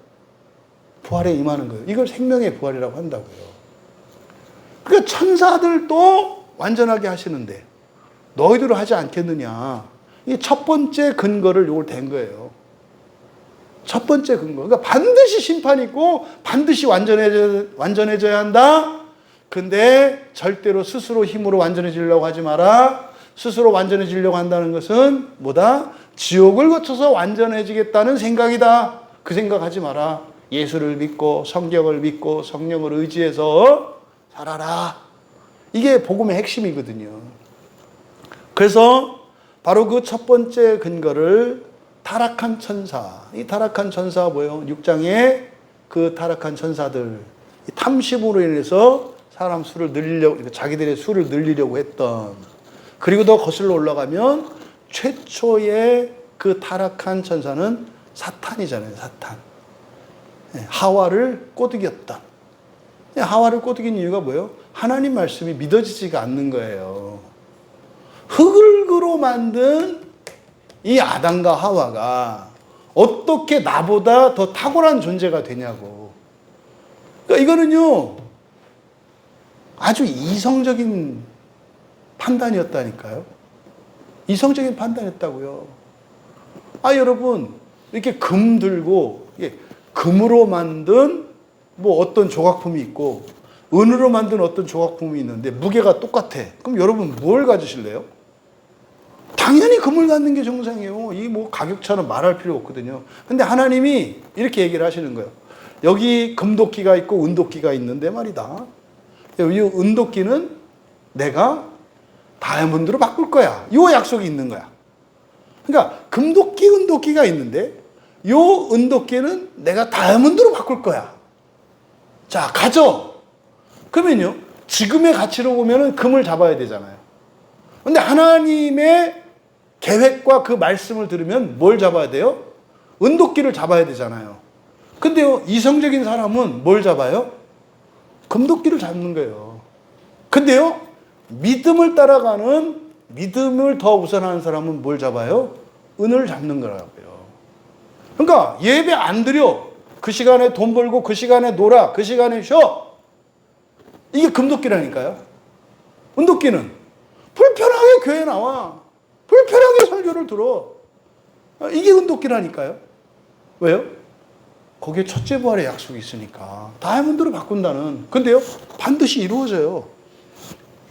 부활에 임하는 거예요. 이걸 생명의 부활이라고 한다고요. 그러니까 천사들도 완전하게 하시는데 너희들은 하지 않겠느냐. 이게 첫 번째 근거를 요걸 댄 거예요. 첫 번째 근거. 그러니까 반드시 심판이 있고 반드시 완전해져야 한다. 근데 절대로 스스로 힘으로 완전해지려고 하지 마라. 스스로 완전해지려고 한다는 것은 뭐다? 지옥을 거쳐서 완전해지겠다는 생각이다. 그 생각하지 마라. 예수를 믿고 성경을 믿고 성령을 의지해서 살아라. 이게 복음의 핵심이거든요. 그래서 바로 그 첫 번째 근거를 타락한 천사, 이 타락한 천사가 뭐예요? 6장에 그 타락한 천사들, 탐심으로 인해서 사람 수를 늘리려고, 자기들의 수를 늘리려고 했던, 그리고 더 거슬러 올라가면 최초의 그 타락한 천사는 사탄이잖아요. 사탄. 하와를 꼬드겼던. 하와를 꼬드긴 이유가 뭐예요? 하나님 말씀이 믿어지지가 않는 거예요. 흙으로 만든 이 아담과 하와가 어떻게 나보다 더 탁월한 존재가 되냐고. 그러니까 이거는요, 아주 이성적인 판단이었다니까요. 이성적인 판단이었다고요. 여러분, 이렇게 금 들고, 금으로 만든 뭐 어떤 조각품이 있고, 은으로 만든 어떤 조각품이 있는데 무게가 똑같아. 그럼 여러분 뭘 가지실래요? 당연히 금을 갖는 게 정상이에요. 이 뭐 가격차는 말할 필요 없거든요. 근데 하나님이 이렇게 얘기를 하시는 거예요. 여기 금도끼가 있고 은도끼가 있는데 말이다. 이 은도끼는 내가 다이아몬드로 바꿀 거야. 이 약속이 있는 거야. 그러니까 금도끼, 은도끼가 있는데 이 은도끼는 내가 다이아몬드로 바꿀 거야. 자, 가져. 그러면요, 지금의 가치로 보면은 금을 잡아야 되잖아요. 근데 하나님의 계획과 그 말씀을 들으면 뭘 잡아야 돼요? 은도끼를 잡아야 되잖아요. 근데요, 이성적인 사람은 뭘 잡아요? 금도끼를 잡는 거예요. 근데요, 믿음을 따라가는, 믿음을 더 우선하는 사람은 뭘 잡아요? 은을 잡는 거라고요. 그러니까 예배 안 드려. 그 시간에 돈 벌고 그 시간에 놀아. 그 시간에 쉬어. 이게 금도끼라니까요. 은도끼는 불편하게 교회에 나와. 불편하게 설교를 들어. 이게 은도끼라니까요. 왜요? 거기에 첫째 부활의 약속이 있으니까. 다이아몬드로 바꾼다는. 근데요, 반드시 이루어져요.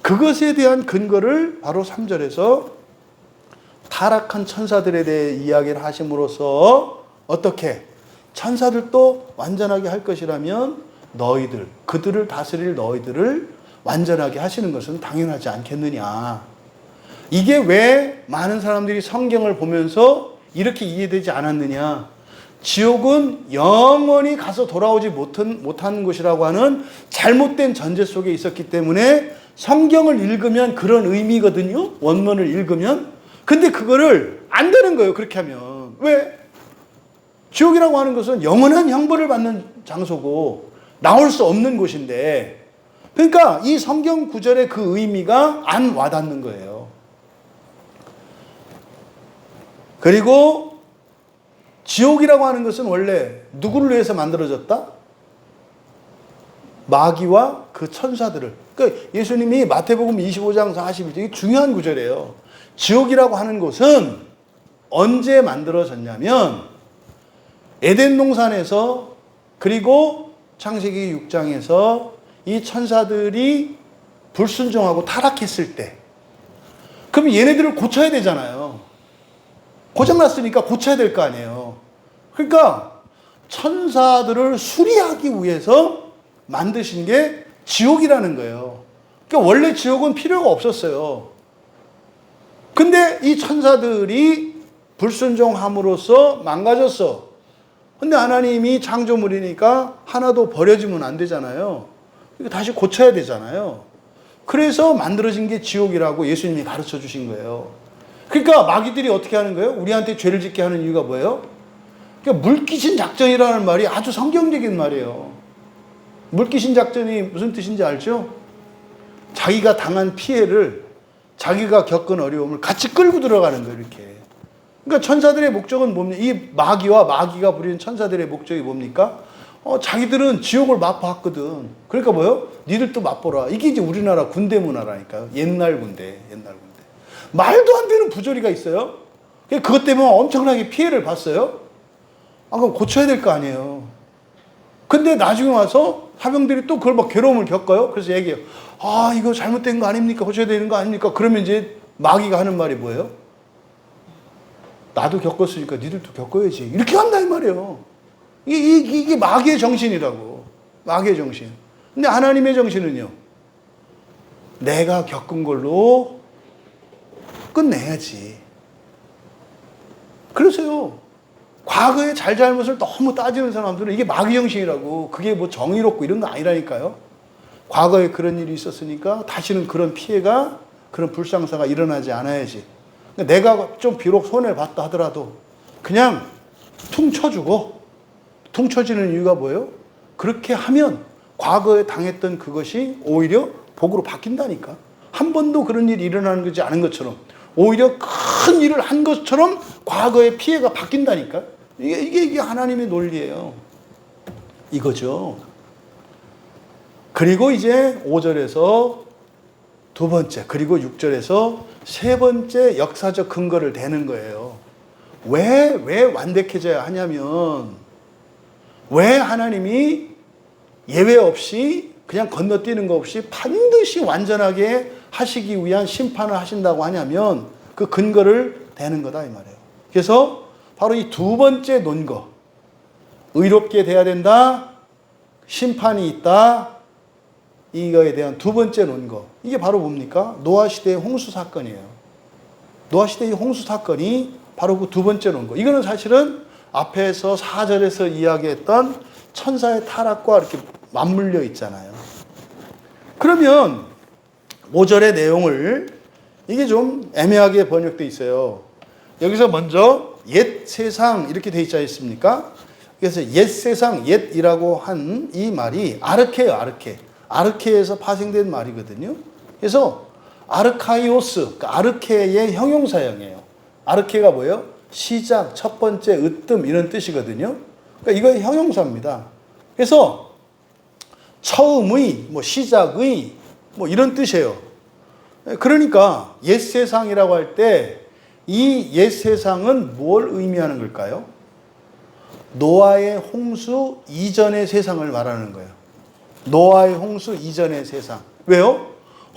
그것에 대한 근거를 바로 3절에서 타락한 천사들에 대해 이야기를 하심으로써 어떻게? 천사들도 완전하게 할 것이라면 너희들, 그들을 다스릴 너희들을 완전하게 하시는 것은 당연하지 않겠느냐. 이게 왜 많은 사람들이 성경을 보면서 이렇게 이해되지 않았느냐. 지옥은 영원히 가서 돌아오지 못하는 곳이라고 하는 잘못된 전제 속에 있었기 때문에 성경을 읽으면 그런 의미거든요. 원문을 읽으면. 근데 그거를 안 되는 거예요. 그렇게 하면. 왜? 지옥이라고 하는 것은 영원한 형벌을 받는 장소고 나올 수 없는 곳인데, 그러니까 이 성경 구절의 그 의미가 안 와닿는 거예요. 그리고 지옥이라고 하는 것은 원래 누구를 위해서 만들어졌다? 마귀와 그 천사들을. 그러니까 예수님이 마태복음 25장 41절, 이게 중요한 구절이에요. 지옥이라고 하는 곳은 언제 만들어졌냐면 에덴 동산에서, 그리고 창세기 6장에서 이 천사들이 불순종하고 타락했을 때, 그럼 얘네들을 고쳐야 되잖아요. 고장났으니까 고쳐야 될 거 아니에요. 그러니까 천사들을 수리하기 위해서 만드신 게 지옥이라는 거예요. 그러니까 원래 지옥은 필요가 없었어요. 근데 이 천사들이 불순종함으로써 망가졌어. 근데 하나님이 창조물이니까 하나도 버려지면 안 되잖아요. 이거 다시 고쳐야 되잖아요. 그래서 만들어진 게 지옥이라고 예수님이 가르쳐 주신 거예요. 그러니까 마귀들이 어떻게 하는 거예요? 우리한테 죄를 짓게 하는 이유가 뭐예요? 그러니까 물귀신 작전이라는 말이 아주 성경적인 말이에요. 물귀신 작전이 무슨 뜻인지 알죠? 자기가 당한 피해를, 자기가 겪은 어려움을 같이 끌고 들어가는 거예요, 이렇게. 그러니까 천사들의 목적은 뭡니까? 이 마귀가 부리는 천사들의 목적이 뭡니까? 자기들은 지옥을 맛봤거든. 그러니까 뭐요? 니들도 맛보라. 이게 이제 우리나라 군대 문화라니까요. 옛날 군대. 말도 안 되는 부조리가 있어요. 그것 때문에 엄청나게 피해를 봤어요. 그럼 고쳐야 될 거 아니에요. 근데 나중에 와서 사병들이 또 그걸 막 괴로움을 겪어요. 그래서 얘기해요. 이거 잘못된 거 아닙니까? 고쳐야 되는 거 아닙니까? 그러면 이제 마귀가 하는 말이 뭐예요? 나도 겪었으니까 니들도 겪어야지. 이렇게 한다 이 말이에요. 이게 마귀의 정신이라고. 마귀의 정신. 근데 하나님의 정신은요. 내가 겪은 걸로 끝내야지. 그래서요. 과거의 잘잘못을 너무 따지는 사람들은 이게 마귀 정신이라고. 그게 뭐 정의롭고 이런 거 아니라니까요. 과거에 그런 일이 있었으니까 다시는 그런 피해가, 그런 불상사가 일어나지 않아야지. 내가 좀 비록 손해를 봤다 하더라도 그냥 퉁 쳐주고, 퉁 쳐지는 이유가 뭐예요? 그렇게 하면 과거에 당했던 그것이 오히려 복으로 바뀐다니까. 한 번도 그런 일이 일어나는 거지 않은 것처럼, 오히려 큰 일을 한 것처럼 과거의 피해가 바뀐다니까. 이게 하나님의 논리예요. 이거죠. 그리고 이제 5절에서 두 번째, 그리고 6절에서 세 번째 역사적 근거를 대는 거예요. 왜 완벽해져야 하냐면, 왜 하나님이 예외 없이 그냥 건너뛰는 거 없이 반드시 완전하게 하시기 위한 심판을 하신다고 하냐면 그 근거를 대는 거다 이 말이에요. 그래서 바로 이 두 번째 논거, 의롭게 돼야 된다, 심판이 있다, 이거에 대한 두 번째 논거, 이게 바로 뭡니까? 노아 시대의 홍수 사건이에요. 노아 시대의 홍수 사건이 바로 그 두 번째 논거. 이거는 사실은 앞에서 4절에서 이야기했던 천사의 타락과 이렇게 맞물려 있잖아요. 그러면 5절의 내용을, 이게 좀 애매하게 번역되어 있어요. 여기서 먼저 옛 세상 이렇게 되어 있지 않습니까? 그래서 옛 세상, 옛이라고 한 이 말이 아르케예요, 아르케. 아르케에서 파생된 말이거든요. 그래서 아르카이오스, 그러니까 아르케의 형용사형이에요. 아르케가 뭐예요? 시작, 첫 번째, 으뜸 이런 뜻이거든요. 그러니까 이거 형용사입니다. 그래서 처음의, 시작의 이런 뜻이에요. 그러니까 옛 세상이라고 할 때 이 옛 세상은 뭘 의미하는 걸까요? 노아의 홍수 이전의 세상을 말하는 거예요. 노아의 홍수 이전의 세상. 왜요?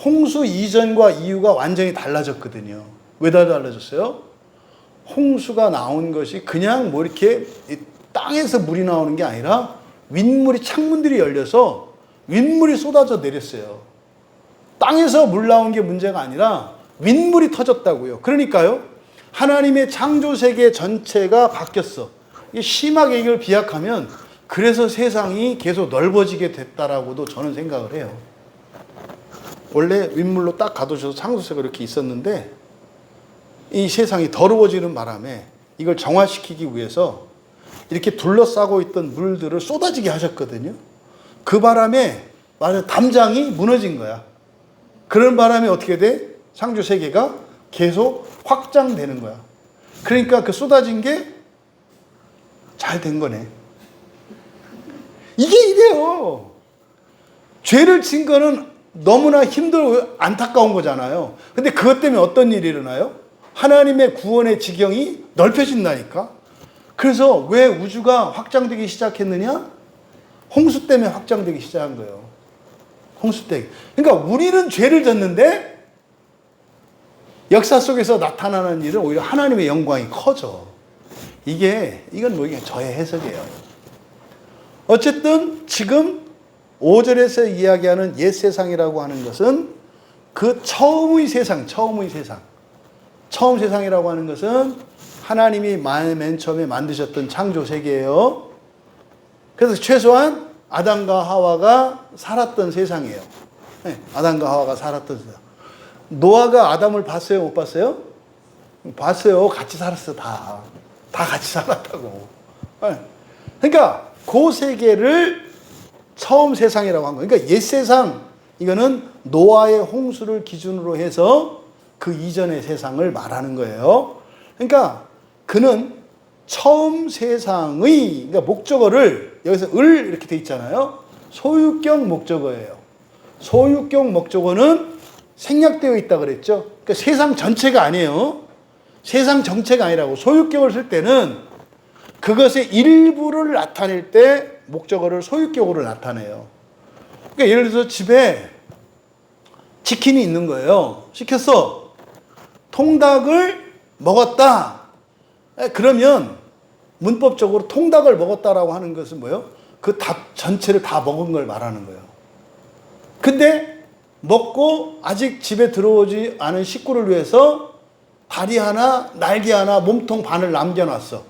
홍수 이전과 이후가 완전히 달라졌거든요. 왜 달라졌어요? 홍수가 나온 것이 그냥 이렇게 땅에서 물이 나오는 게 아니라 윗물이, 창문들이 열려서 윗물이 쏟아져 내렸어요. 땅에서 물 나온 게 문제가 아니라 윗물이 터졌다고요. 그러니까요, 하나님의 창조 세계 전체가 바뀌었어. 심하게 이걸 비약하면 그래서 세상이 계속 넓어지게 됐다라고도 저는 생각을 해요. 원래 윗물로 딱 가두셔서 창조세가 이렇게 있었는데 이 세상이 더러워지는 바람에 이걸 정화시키기 위해서 이렇게 둘러싸고 있던 물들을 쏟아지게 하셨거든요. 그 바람에 담장이 무너진 거야. 그런 바람에 어떻게 돼? 창조 세계가 계속 확장되는 거야. 그러니까 그 쏟아진 게 잘 된 거네. 이게 이래요. 죄를 진 거는 너무나 힘들고 안타까운 거잖아요. 근데 그것 때문에 어떤 일이 일어나요? 하나님의 구원의 지경이 넓혀진다니까. 그래서 왜 우주가 확장되기 시작했느냐? 홍수 때문에 확장되기 시작한 거예요. 홍수 때문에. 그러니까 우리는 죄를 졌는데 역사 속에서 나타나는 일은 오히려 하나님의 영광이 커져. 이건 뭐 저의 해석이에요. 어쨌든 지금 5절에서 이야기하는 옛 세상이라고 하는 것은 그 처음의 세상. 처음 세상이라고 하는 것은 하나님이 맨 처음에 만드셨던 창조 세계예요. 그래서 최소한 아담과 하와가 살았던 세상이에요. 네, 아담과 하와가 살았던 세상. 노아가 아담을 봤어요? 못 봤어요? 봤어요. 같이 살았어, 다. 다 같이 살았다고. 네. 그러니까 그 세계를 처음 세상이라고 한 거예요. 그러니까 옛 세상, 이거는 노아의 홍수를 기준으로 해서 그 이전의 세상을 말하는 거예요. 그러니까 그는 처음 세상의, 그러니까 목적어를 여기서 을 이렇게 돼 있잖아요. 소유격 목적어예요. 소유격 목적어는 생략되어 있다 그랬죠. 그러니까 세상 전체가 아니에요. 세상 전체가 아니라고. 소유격을 쓸 때는 그것의 일부를 나타낼 때 목적어를 소유격으로 나타내요. 그러니까 예를 들어서 집에 치킨이 있는 거예요. 시켰어. 통닭을 먹었다. 그러면 문법적으로 통닭을 먹었다라고 하는 것은 뭐예요? 그 닭 전체를 다 먹은 걸 말하는 거예요. 근데 먹고 아직 집에 들어오지 않은 식구를 위해서 다리 하나, 날개 하나, 몸통 반을 남겨놨어.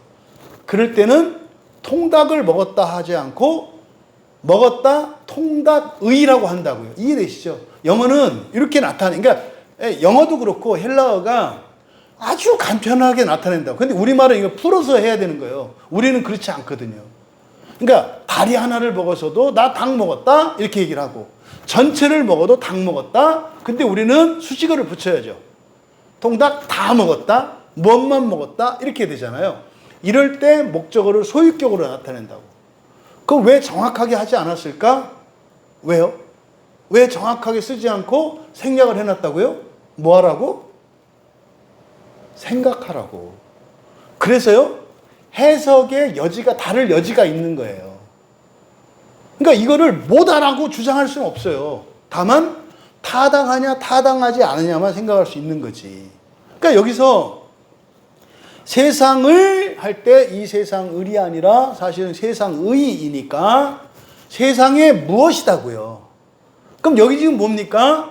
그럴 때는 통닭을 먹었다 하지 않고 먹었다 통닭의라고 한다고요. 이해되시죠? 영어는 이렇게 나타내. 그러니까 영어도 그렇고 헬라어가 아주 간편하게 나타낸다고. 근데 우리말은 이거 풀어서 해야 되는 거예요. 우리는 그렇지 않거든요. 그러니까 다리 하나를 먹어서도 나 닭 먹었다 이렇게 얘기를 하고, 전체를 먹어도 닭 먹었다. 근데 우리는 수식어를 붙여야죠. 통닭 다 먹었다, 뭐만 먹었다 이렇게 되잖아요. 이럴 때 목적어를 소유격으로 나타낸다고. 그럼 왜 정확하게 하지 않았을까? 왜요? 왜 정확하게 쓰지 않고 생략을 해놨다고요? 뭐 하라고? 생각하라고. 그래서요, 해석의 여지가, 다를 여지가 있는 거예요. 그러니까 이거를 못하라고 주장할 수는 없어요. 다만 타당하냐 타당하지 않느냐만 생각할 수 있는 거지. 그러니까 여기서 세상을 할 때 이 세상을이 아니라 사실은 세상의이니까 세상에 무엇이다고요. 그럼 여기 지금 뭡니까?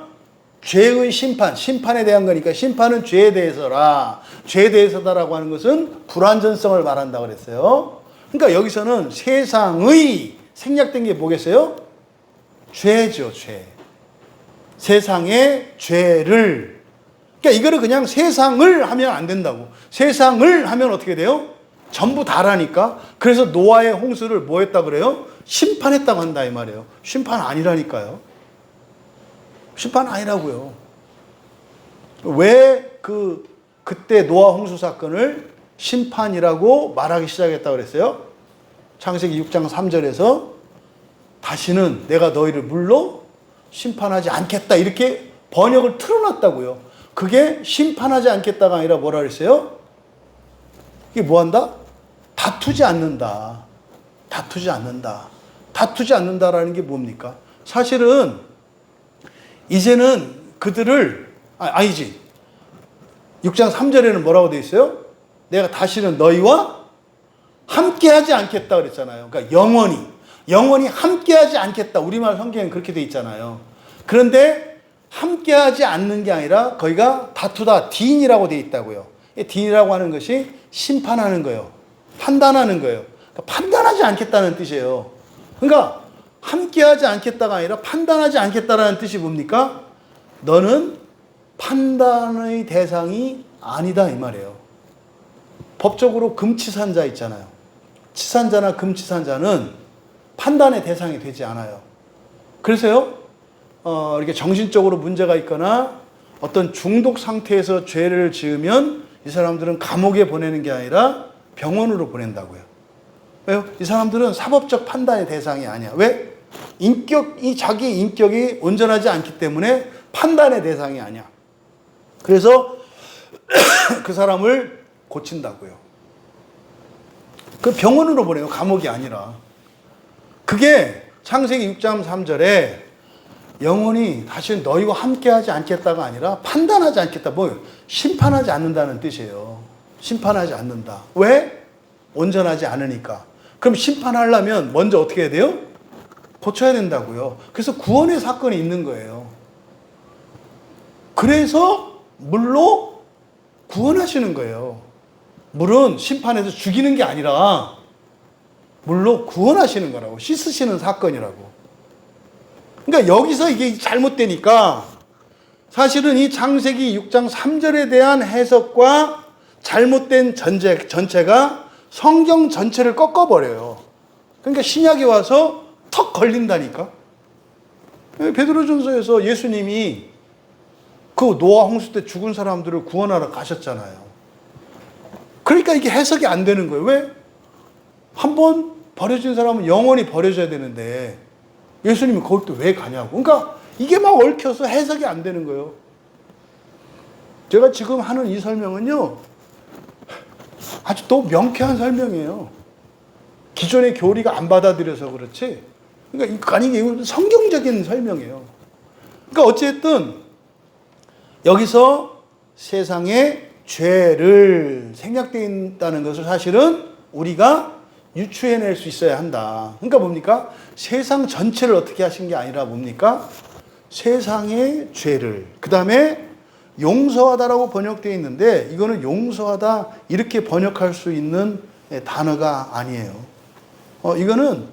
죄의 심판, 심판에 대한 거니까 심판은 죄에 대해서라. 죄에 대해서다라고 하는 것은 불완전성을 말한다고 그랬어요. 그러니까 여기서는 세상의 생략된 게 뭐겠어요? 죄죠, 죄. 세상의 죄를. 그러니까 이거를 그냥 세상을 하면 안 된다고. 세상을 하면 어떻게 돼요? 전부 다라니까. 그래서 노아의 홍수를 뭐 했다 그래요? 심판했다고 한다 이 말이에요. 심판 아니라니까요. 심판 아니라고요. 왜 그때 노아 홍수 사건을 심판이라고 말하기 시작했다고 그랬어요? 창세기 6장 3절에서 다시는 내가 너희를 물로 심판하지 않겠다 이렇게 번역을 틀어놨다고요. 그게 심판하지 않겠다가 아니라 뭐라 그랬어요? 이게 뭐한다? 다투지 않는다. 다투지 않는다. 다투지 않는다라는 게 뭡니까? 사실은 이제는 그들을 아니지. 6장 3절에는 뭐라고 되어 있어요? 내가 다시는 너희와 함께하지 않겠다 그랬잖아요. 그러니까 영원히 함께하지 않겠다. 우리말 성경엔 그렇게 되어 있잖아요. 그런데 함께하지 않는 게 아니라 거기가 다투다, 딘이라고 되어 있다고요. 딘이라고 하는 것이 심판하는 거예요. 판단하는 거예요. 그러니까 판단하지 않겠다는 뜻이에요. 그러니까 함께하지 않겠다가 아니라 판단하지 않겠다라는 뜻이 뭡니까? 너는 판단의 대상이 아니다 이 말이에요. 법적으로 금치산자 있잖아요. 치산자나 금치산자는 판단의 대상이 되지 않아요. 그래서요, 이렇게 정신적으로 문제가 있거나 어떤 중독 상태에서 죄를 지으면 이 사람들은 감옥에 보내는 게 아니라 병원으로 보낸다고요. 왜요? 이 사람들은 사법적 판단의 대상이 아니야. 왜? 인격이 자기 인격이 온전하지 않기 때문에 판단의 대상이 아니야. 그래서 그 사람을 고친다고요. 그 병원으로 보내요. 감옥이 아니라. 그게 창세기 6장 3절에 영원히 다시 너희와 함께하지 않겠다가 아니라 판단하지 않겠다. 뭐 심판하지 않는다는 뜻이에요. 심판하지 않는다. 왜? 온전하지 않으니까. 그럼 심판하려면 먼저 어떻게 해야 돼요? 고쳐야 된다고요. 그래서 구원의 사건이 있는 거예요. 그래서 물로 구원하시는 거예요. 물은 심판해서 죽이는 게 아니라 물로 구원하시는 거라고. 씻으시는 사건이라고. 그러니까 여기서 이게 잘못되니까 사실은 이 창세기 6장 3절에 대한 해석과 잘못된 전체가 성경 전체를 꺾어버려요. 그러니까 신약에 와서 턱 걸린다니까. 베드로전서에서 예수님이 그 노아 홍수 때 죽은 사람들을 구원하러 가셨잖아요. 그러니까 이게 해석이 안 되는 거예요. 왜? 한번 버려진 사람은 영원히 버려져야 되는데 예수님이 거기 또 왜 가냐고. 그러니까 이게 막 얽혀서 해석이 안 되는 거예요. 제가 지금 하는 이 설명은요, 아주 또 명쾌한 설명이에요. 기존의 교리가 안 받아들여서 그렇지. 그러니까 아니 이게 성경적인 설명이에요. 그러니까 어쨌든 여기서 세상에 죄를 생략되어 있다는 것을 사실은 우리가 유추해낼 수 있어야 한다. 그러니까 뭡니까? 세상 전체를 어떻게 하신 게 아니라 뭡니까? 세상의 죄를. 그 다음에 용서하다라고 번역되어 있는데 이거는 용서하다 이렇게 번역할 수 있는 단어가 아니에요. 이거는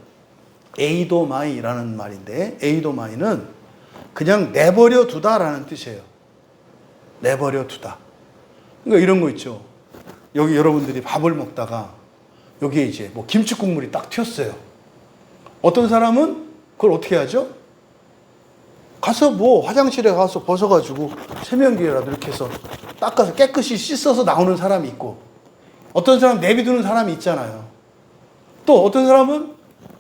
에이도마이라는 말인데 에이도마이는 그냥 내버려 두다라는 뜻이에요. 내버려 두다. 그러니까 이런 거 있죠. 여기 여러분들이 밥을 먹다가 여기에 이제 뭐 김치 국물이 딱 튀었어요. 어떤 사람은 그걸 어떻게 하죠? 가서 뭐 화장실에 가서 벗어가지고 세면기라도 이렇게 해서 닦아서 깨끗이 씻어서 나오는 사람이 있고 어떤 사람 내비두는 사람이 있잖아요. 또 어떤 사람은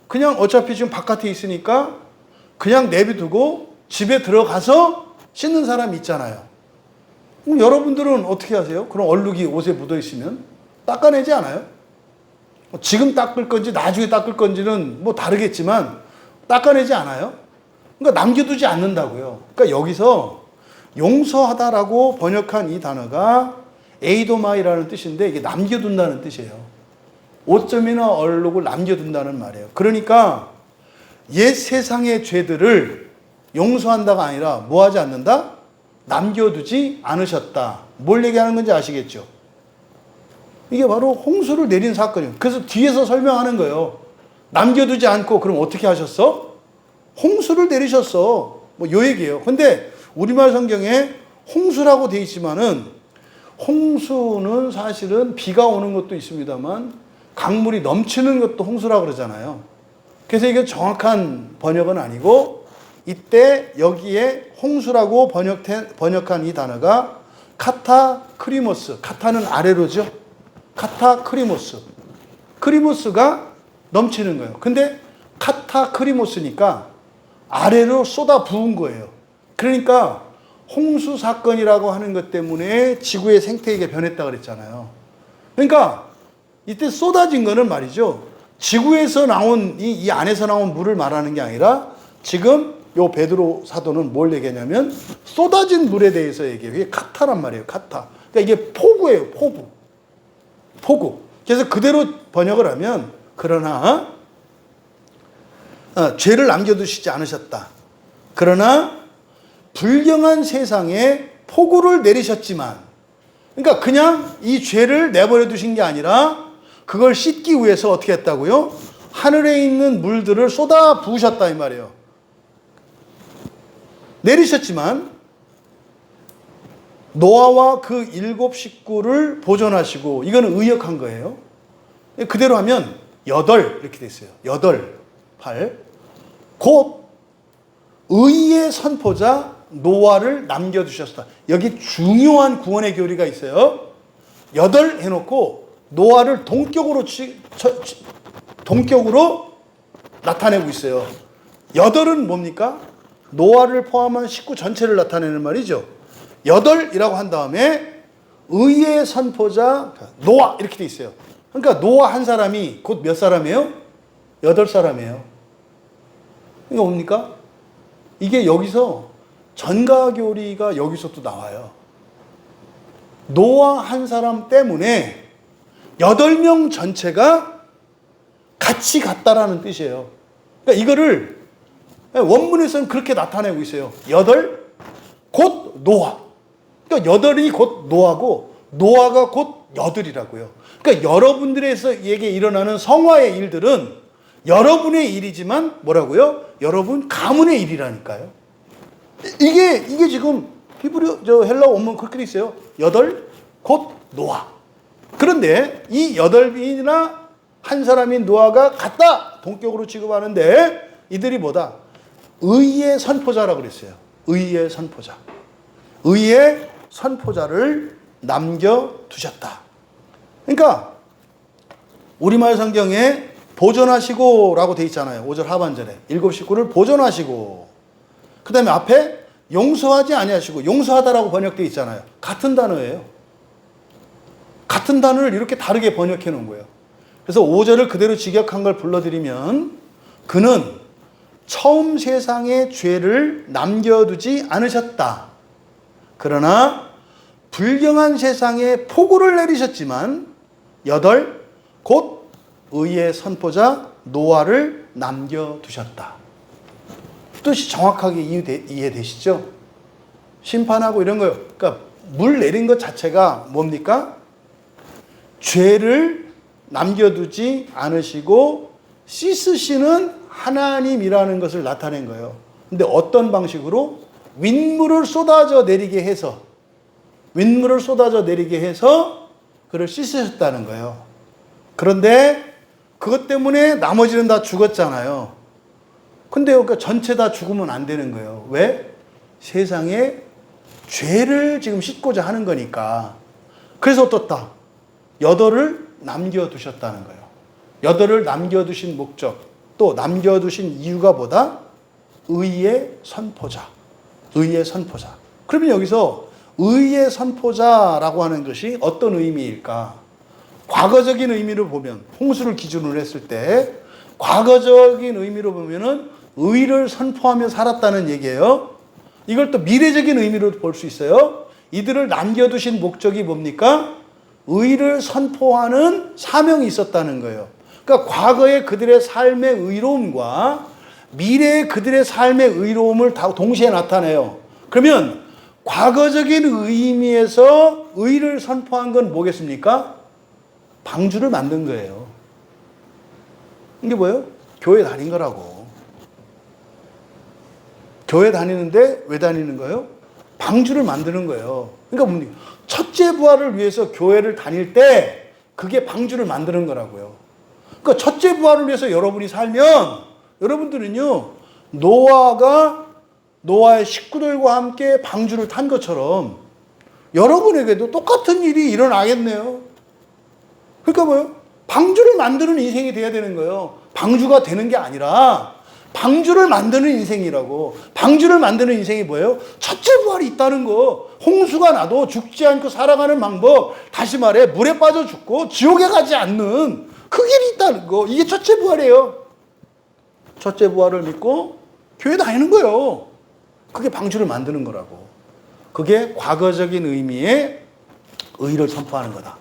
그냥 어차피 지금 바깥에 있으니까 그냥 내비두고 집에 들어가서 씻는 사람이 있잖아요. 그럼 여러분들은 어떻게 하세요? 그럼 얼룩이 옷에 묻어 있으면 닦아내지 않아요? 지금 닦을 건지 나중에 닦을 건지는 뭐 다르겠지만 닦아내지 않아요? 그러니까 남겨두지 않는다고요. 그러니까 여기서 용서하다라고 번역한 이 단어가 에이도마이라는 뜻인데 이게 남겨둔다는 뜻이에요. 오점이나 얼룩을 남겨둔다는 말이에요. 그러니까 옛 세상의 죄들을 용서한다가 아니라 뭐 하지 않는다? 남겨두지 않으셨다. 뭘 얘기하는 건지 아시겠죠? 이게 바로 홍수를 내린 사건이에요. 그래서 뒤에서 설명하는 거예요. 남겨두지 않고 그럼 어떻게 하셨어? 홍수를 내리셨어. 뭐 요 얘기예요. 근데 우리말 성경에 홍수라고 돼 있지만은 홍수는 사실은 비가 오는 것도 있습니다만 강물이 넘치는 것도 홍수라고 그러잖아요. 그래서 이게 정확한 번역은 아니고 이때 여기에 홍수라고 번역한 이 단어가 카타크리모스. 카타는 아래로죠. 카타크리모스. 크리모스가 넘치는 거예요. 근데 카타크리모스니까 아래로 쏟아 부은 거예요. 그러니까 홍수 사건이라고 하는 것 때문에 지구의 생태계가 변했다고 그랬잖아요. 그러니까 이때 쏟아진 거는 말이죠. 지구에서 나온 이 안에서 나온 물을 말하는 게 아니라 지금 요 베드로 사도는 뭘 얘기하냐면 쏟아진 물에 대해서 얘기해요. 이게 카타란 말이에요. 카타. 그러니까 이게 폭우예요. 폭우. 그래서 그대로 번역을 하면 그러나 죄를 남겨두시지 않으셨다. 그러나 불경한 세상에 폭우를 내리셨지만 그러니까 그냥 이 죄를 내버려 두신 게 아니라 그걸 씻기 위해서 어떻게 했다고요? 하늘에 있는 물들을 쏟아 부으셨다 이 말이에요. 내리셨지만 노아와 그 7 식구를 보존하시고 이거는 의역한 거예요. 그대로 하면 8 이렇게 돼 있어요. 8 곧 의의 선포자 노아를 남겨두셨다. 여기 중요한 구원의 교리가 있어요. 8 해놓고 노아를 동격으로 나타내고 있어요. 여덟은 뭡니까? 노아를 포함한 식구 전체를 나타내는 말이죠. 여덟이라고 한 다음에 의의 선포자 노아 이렇게 돼 있어요. 그러니까 노아 한 사람이 곧 몇 사람이에요? 8사람이에요. 이게 뭡니까? 이게 여기서 전가교리가 여기서 또 나와요. 노아 한 사람 때문에 8명 전체가 같이 갔다라는 뜻이에요. 그러니까 이거를 원문에서는 그렇게 나타내고 있어요. 8 곧 노아. 그러니까 8이 곧 노아고 노아가 곧 8이라고요. 그러니까 여러분들에게 일어나는 성화의 일들은 여러분의 일이지만 뭐라고요? 여러분 가문의 일이라니까요. 이게 지금 히브리 헬라 원문 그렇게 돼 있어요. 8 곧 노아. 그런데 이 8이나 한 사람인 노아가 같다 동격으로 취급하는데 이들이 뭐다? 의의 선포자라고 그랬어요. 의의 선포자. 의의 선포자를 남겨두셨다. 그러니까 우리말 성경에 보존하시고 라고 돼 있잖아요. 5절 하반절에 7 식구를 보존하시고 그 다음에 앞에 용서하지 아니하시고 용서하다라고 번역되어 있잖아요. 같은 단어예요. 같은 단어를 이렇게 다르게 번역해 놓은 거예요. 그래서 5절을 그대로 직역한 걸 불러드리면 그는 처음 세상의 죄를 남겨두지 않으셨다. 그러나 불경한 세상에 폭우를 내리셨지만 8 곧 의의 선포자 노아를 남겨두셨다. 뜻이 정확하게 이해되시죠? 심판하고 이런 거요. 그러니까 물 내린 것 자체가 뭡니까? 죄를 남겨두지 않으시고 씻으시는 하나님이라는 것을 나타낸 거예요. 근데 어떤 방식으로? 윗물을 쏟아져 내리게 해서 그를 씻으셨다는 거예요. 그런데 그것 때문에 나머지는 다 죽었잖아요. 근데 그러니까 전체 다 죽으면 안 되는 거예요. 왜? 세상에 죄를 지금 씻고자 하는 거니까. 그래서 어떻다? 8을 남겨두셨다는 거예요. 8을 남겨두신 목적, 또 남겨두신 이유가 뭐다? 의의 선포자. 의의 선포자. 그러면 여기서 의의 선포자라고 하는 것이 어떤 의미일까? 과거적인 의미로 보면, 홍수를 기준으로 했을 때, 과거적인 의미로 보면은 의를 선포하며 살았다는 얘기예요. 이걸 또 미래적인 의미로 볼 수 있어요. 이들을 남겨두신 목적이 뭡니까? 의를 선포하는 사명이 있었다는 거예요. 그러니까 과거의 그들의 삶의 의로움과 미래의 그들의 삶의 의로움을 다 동시에 나타내요. 그러면 과거적인 의미에서 의를 선포한 건 뭐겠습니까? 방주를 만든 거예요. 이게 뭐예요? 교회 다닌 거라고. 교회 다니는데 왜 다니는 거예요? 방주를 만드는 거예요. 그러니까 뭡니까? 첫째 부활을 위해서 교회를 다닐 때 그게 방주를 만드는 거라고요. 그러니까 첫째 부활을 위해서 여러분이 살면 여러분들은요, 노아의 식구들과 함께 방주를 탄 것처럼 여러분에게도 똑같은 일이 일어나겠네요. 그러니까 뭐예요? 방주를 만드는 인생이 돼야 되는 거예요. 방주가 되는 게 아니라 방주를 만드는 인생이라고. 방주를 만드는 인생이 뭐예요? 첫째 부활이 있다는 거. 홍수가 나도 죽지 않고 살아가는 방법. 다시 말해 물에 빠져 죽고 지옥에 가지 않는 그 길이 있다는 거. 이게 첫째 부활이에요. 첫째 부활을 믿고 교회 다니는 거예요. 그게 방주를 만드는 거라고. 그게 과거적인 의미의 의를 선포하는 거다.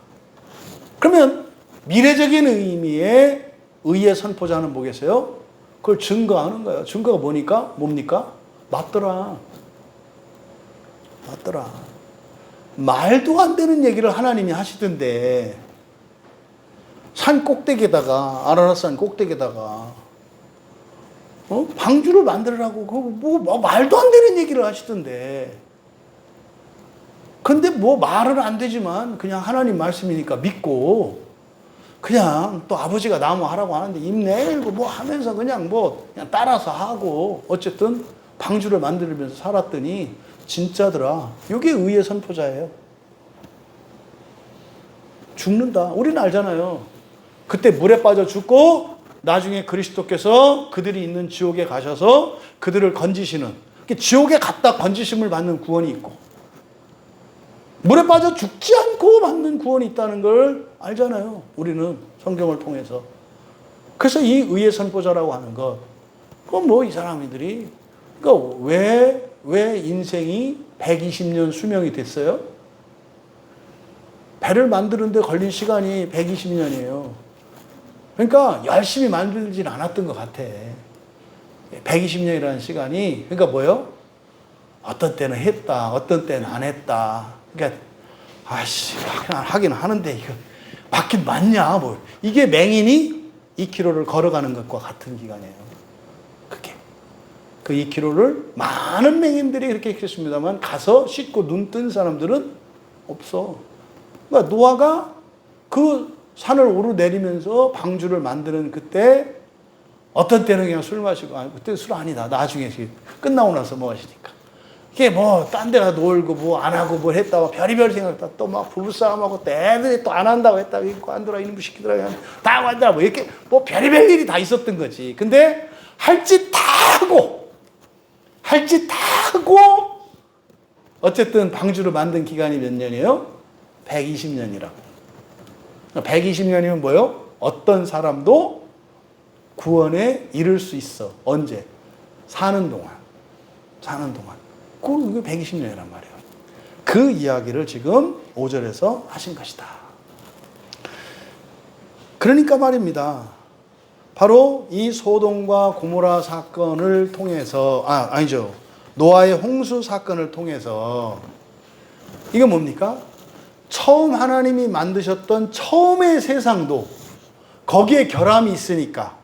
그러면 미래적인 의미의 의의 선포자는 뭐겠어요? 그걸 증거하는 거예요. 증거가 뭡니까? 맞더라. 말도 안 되는 얘기를 하나님이 하시던데, 산 꼭대기에다가, 아라랏산 꼭대기에다가, 방주를 만들으라고, 말도 안 되는 얘기를 하시던데. 근데 말은 안 되지만, 그냥 하나님 말씀이니까 믿고, 그냥 또 아버지가 나무 하라고 하는데 입 내고 하면서 그냥 따라서 하고 어쨌든 방주를 만들면서 살았더니 진짜더라. 이게 의의 선포자예요. 죽는다. 우리는 알잖아요. 그때 물에 빠져 죽고 나중에 그리스도께서 그들이 있는 지옥에 가셔서 그들을 건지시는, 지옥에 갔다 건지심을 받는 구원이 있고, 물에 빠져 죽지 않고 받는 구원이 있다는 걸 알잖아요. 우리는 성경을 통해서. 그래서 이 의의 선포자라고 하는 것, 그건 뭐 이 사람들이, 그러니까 왜 인생이 120년 수명이 됐어요? 배를 만드는데 걸린 시간이 120년이에요. 그러니까 열심히 만들진 않았던 것 같아. 120년이라는 시간이, 그러니까 뭐요? 어떤 때는 했다, 어떤 때는 안 했다. 그러니까, 하긴 하는데, 이거, 맞긴 맞냐, 뭐. 이게 맹인이 2km를 걸어가는 것과 같은 기간이에요. 그게. 그 2km를 많은 맹인들이 그렇게 했습니다만, 가서 씻고 눈 뜬 사람들은 없어. 그러니까 노아가 그 산을 오르내리면서 방주를 만드는 그때, 어떤 때는 그냥 술 마시고, 그때 술 아니다. 나중에 끝나고 나서 뭐 하시니까. 이게 뭐, 딴 데가 놀고, 뭐, 안 하고, 뭘 했다고, 별의별 생각다. 또 막 부부싸움하고, 또 애들이 또 안 한다고 했다고, 이거 안 들어, 이놈의 시키더라, 다 한다, 뭐, 이렇게, 뭐, 별의별 일이 다 있었던 거지. 근데, 할 짓 다 하고, 어쨌든 방주를 만든 기간이 몇 년이에요? 120년이라고. 120년이면 뭐요? 어떤 사람도 구원에 이를 수 있어. 언제? 사는 동안. 그게 120년이란 말이에요. 그 이야기를 지금 5절에서 하신 것이다. 그러니까 말입니다. 바로 이 소돔과 고모라 사건을 통해서, 아니죠. 노아의 홍수 사건을 통해서, 이게 뭡니까? 처음 하나님이 만드셨던 처음의 세상도 거기에 결함이 있으니까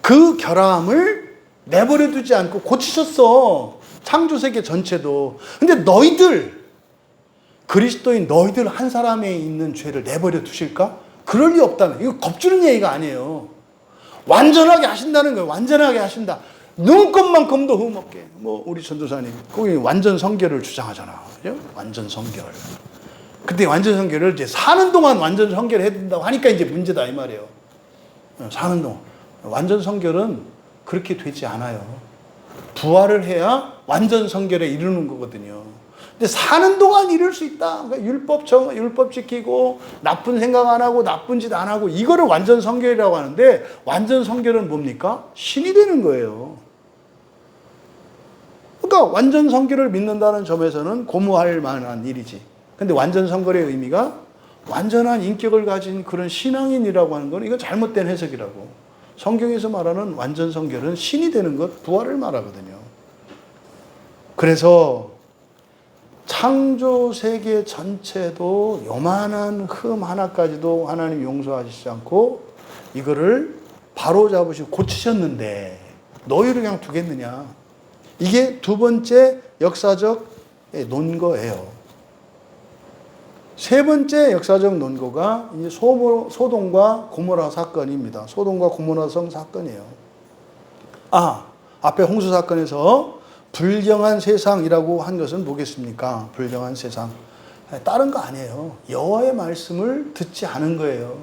그 결함을 내버려 두지 않고 고치셨어. 창조세계 전체도. 근데 그리스도인 너희들 한 사람에 있는 죄를 내버려 두실까? 그럴 리 없다면. 이거 겁주는 얘기가 아니에요. 완전하게 하신다는 거예요. 완전하게 하신다. 눈꽃만큼도 흠 없게. 뭐 우리 전도사님 거기 완전 성결을 주장하잖아. 그죠? 완전 성결. 근데 완전 성결을 이제 사는 동안 완전 성결해야 된다고 하니까 이제 문제다 이 말이에요. 사는 동안. 완전 성결은 그렇게 되지 않아요. 부활을 해야 완전 성결에 이르는 거거든요. 근데 사는 동안 이룰 수 있다. 그러니까 율법 지키고 나쁜 생각 안 하고 나쁜 짓 안 하고 이거를 완전 성결이라고 하는데 완전 성결은 뭡니까? 신이 되는 거예요. 그러니까 완전 성결을 믿는다는 점에서는 고무할 만한 일이지. 근데 완전 성결의 의미가 완전한 인격을 가진 그런 신앙인이라고 하는 건 이건 잘못된 해석이라고. 성경에서 말하는 완전 성결은 신이 되는 것, 부활을 말하거든요. 그래서 창조 세계 전체도 요만한 흠 하나까지도 하나님 용서하시지 않고 이거를 바로 잡으시고 고치셨는데 너희를 그냥 두겠느냐. 이게 두 번째 역사적 논거예요. 세 번째 역사적 논거가 이제 소돔과 고모라 사건입니다. 소돔과 고모라 성 사건이에요. 앞에 홍수 사건에서 불경한 세상이라고 한 것은 뭐겠습니까? 불경한 세상. 다른 거 아니에요. 여호와의 말씀을 듣지 않은 거예요.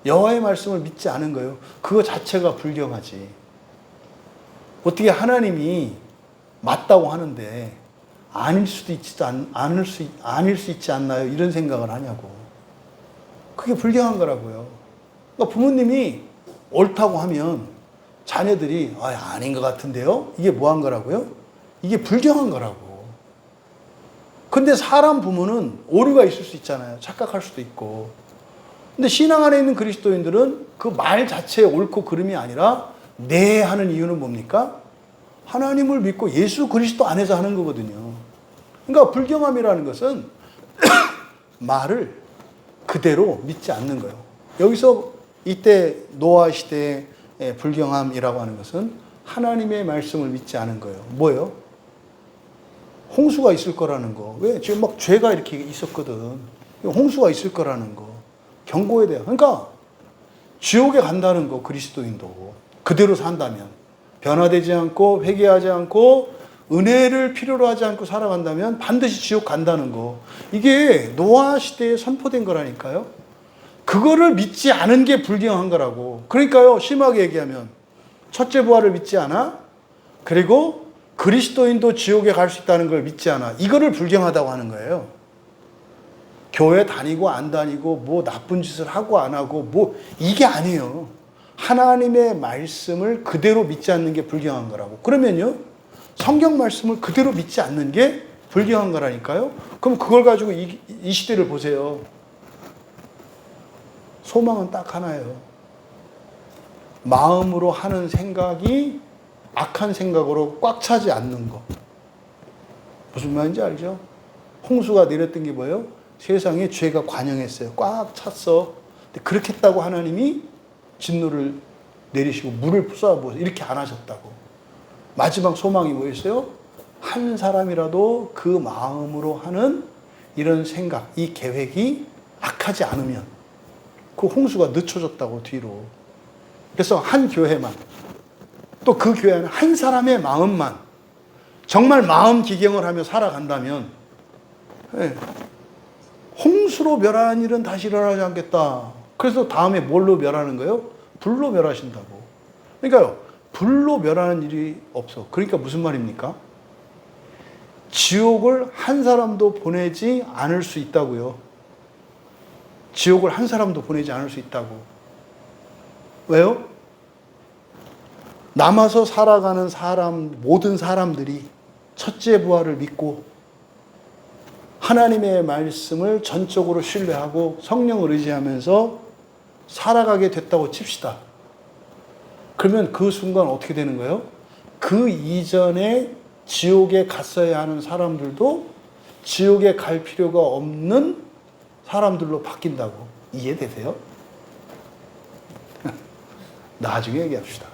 여호와의 말씀을 믿지 않은 거예요. 그거 자체가 불경하지. 어떻게 하나님이 맞다고 하는데 아닐 수 있지 않나요? 이런 생각을 하냐고. 그게 불경한 거라고요. 그러니까 부모님이 옳다고 하면 자녀들이 아닌 것 같은데요? 이게 뭐 한 거라고요? 이게 불경한 거라고. 근데 사람 부모는 오류가 있을 수 있잖아요. 착각할 수도 있고. 근데 신앙 안에 있는 그리스도인들은 그 말 자체의 옳고 그름이 아니라 네 하는 이유는 뭡니까? 하나님을 믿고 예수 그리스도 안에서 하는 거거든요. 그러니까 불경함이라는 것은 말을 그대로 믿지 않는 거예요. 여기서 이때 노아 시대의 불경함이라고 하는 것은 하나님의 말씀을 믿지 않은 거예요. 뭐예요? 홍수가 있을 거라는 거. 왜? 지금 막 죄가 이렇게 있었거든. 홍수가 있을 거라는 거. 경고에 대한. 그러니까 지옥에 간다는 거, 그리스도인도. 그대로 산다면. 변화되지 않고 회개하지 않고 은혜를 필요로 하지 않고 살아간다면 반드시 지옥 간다는 거. 이게 노아 시대에 선포된 거라니까요. 그거를 믿지 않은 게 불경한 거라고. 그러니까요, 심하게 얘기하면 첫째 부활을 믿지 않아? 그리고 그리스도인도 지옥에 갈 수 있다는 걸 믿지 않아. 이거를 불경하다고 하는 거예요. 교회 다니고 안 다니고 뭐 나쁜 짓을 하고 안 하고 뭐 이게 아니에요. 하나님의 말씀을 그대로 믿지 않는 게 불경한 거라고. 그러면요, 성경 말씀을 그대로 믿지 않는 게 불경한 거라니까요. 그럼 그걸 가지고 이 시대를 보세요. 소망은 딱 하나예요. 마음으로 하는 생각이 악한 생각으로 꽉 차지 않는 거. 무슨 말인지 알죠? 홍수가 내렸던 게 뭐예요? 세상에 죄가 관영했어요. 꽉 찼어. 근데 그렇게 했다고 하나님이 진노를 내리시고 물을 쏟아부어서 이렇게 안 하셨다고. 마지막 소망이 뭐였어요? 한 사람이라도 그 마음으로 하는 이런 생각, 이 계획이 악하지 않으면 그 홍수가 늦춰졌다고 뒤로. 그래서 한 교회만, 또 그 교회는 한 사람의 마음만 정말 마음 기경을 하며 살아간다면 홍수로 멸한 일은 다시 일어나지 않겠다. 그래서 다음에 뭘로 멸하는 거예요? 불로 멸하신다고. 그러니까요, 불로 멸하는 일이 없어. 그러니까 무슨 말입니까? 지옥을 한 사람도 보내지 않을 수 있다고요. 지옥을 한 사람도 보내지 않을 수 있다고. 왜요? 남아서 살아가는 모든 사람들이 첫째 부활을 믿고 하나님의 말씀을 전적으로 신뢰하고 성령을 의지하면서 살아가게 됐다고 칩시다. 그러면 그 순간 어떻게 되는 거예요? 그 이전에 지옥에 갔어야 하는 사람들도 지옥에 갈 필요가 없는 사람들로 바뀐다고. 이해되세요? 나중에 얘기합시다.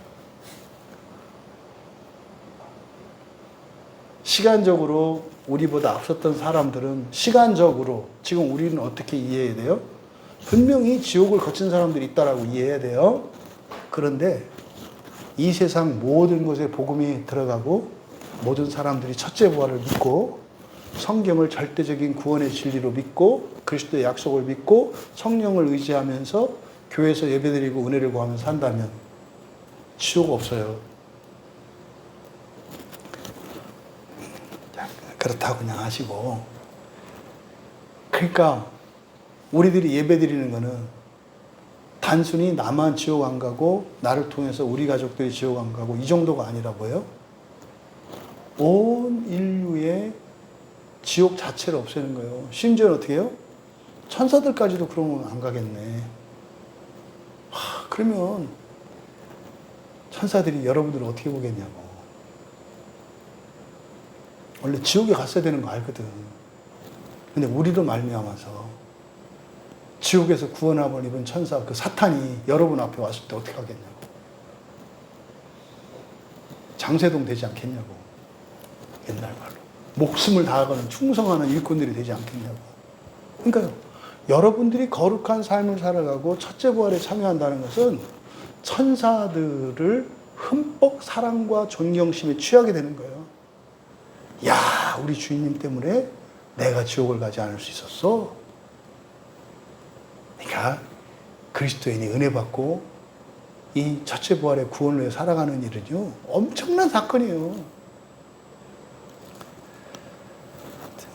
시간적으로 우리보다 앞섰던 사람들은 시간적으로 지금 우리는 어떻게 이해해야 돼요? 분명히 지옥을 거친 사람들이 있다라고 이해해야 돼요. 그런데 이 세상 모든 것에 복음이 들어가고 모든 사람들이 첫째 부활을 믿고 성경을 절대적인 구원의 진리로 믿고 그리스도의 약속을 믿고 성령을 의지하면서 교회에서 예배드리고 은혜를 구하면서 산다면 지옥 없어요. 그렇다고 그냥 하시고. 그러니까 우리들이 예배드리는 거는 단순히 나만 지옥 안 가고 나를 통해서 우리 가족들이 지옥 안 가고 이 정도가 아니라 뭐예요? 온 인류의 지옥 자체를 없애는 거예요. 심지어는 어떻게 해요? 천사들까지도 그러면 안 가겠네. 그러면 천사들이 여러분들을 어떻게 보겠냐고. 원래 지옥에 갔어야 되는 거 알거든. 근데 우리로 말미암아서 지옥에서 구원함을 입은 천사, 그 사탄이 여러분 앞에 왔을 때 어떻게 하겠냐고. 장세동 되지 않겠냐고. 옛날 말로. 목숨을 다하거는 충성하는 일꾼들이 되지 않겠냐고. 그러니까요, 여러분들이 거룩한 삶을 살아가고 첫째 부활에 참여한다는 것은 천사들을 흠뻑 사랑과 존경심에 취하게 되는 거예요. 야, 우리 주인님 때문에 내가 지옥을 가지 않을 수 있었어. 그러니까 그리스도인이 은혜 받고 이 첫째 부활의 구원을 위해 살아가는 일은요, 엄청난 사건이에요.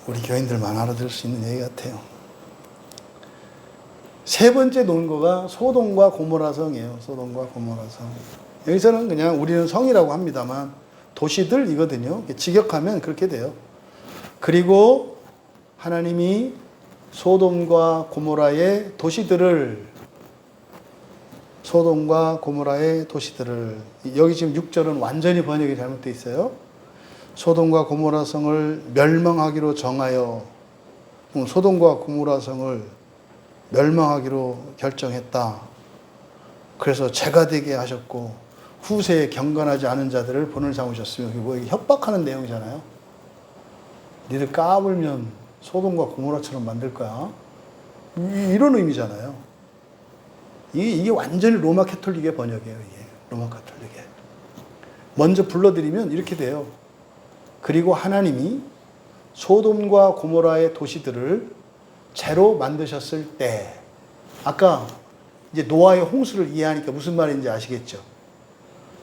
우리 교인들만 알아들을 수 있는 얘기 같아요. 세 번째 논거가 소돔과 고모라 성이에요. 소돔과 고모라 성. 여기서는 그냥 우리는 성이라고 합니다만 도시들이거든요. 직역하면 그렇게 돼요. 그리고 하나님이 소돔과 고모라의 도시들을 여기 지금 6절은 완전히 번역이 잘못되어 있어요. 소돔과 고모라 성을 멸망하기로 정하여, 소돔과 고모라 성을 멸망하기로 결정했다. 그래서 죄가 되게 하셨고 후세에 경건하지 않은 자들을 본을 삼으셨으며, 뭐 협박하는 내용이잖아요. 니들 까불면 소돔과 고모라처럼 만들 거야. 이런 의미잖아요. 이게 완전히 로마 캐톨릭의 번역이에요. 이게 로마 캐톨릭의. 먼저 불러드리면 이렇게 돼요. 그리고 하나님이 소돔과 고모라의 도시들을 죄로 만드셨을 때, 아까 이제 노아의 홍수를 이해하니까 무슨 말인지 아시겠죠?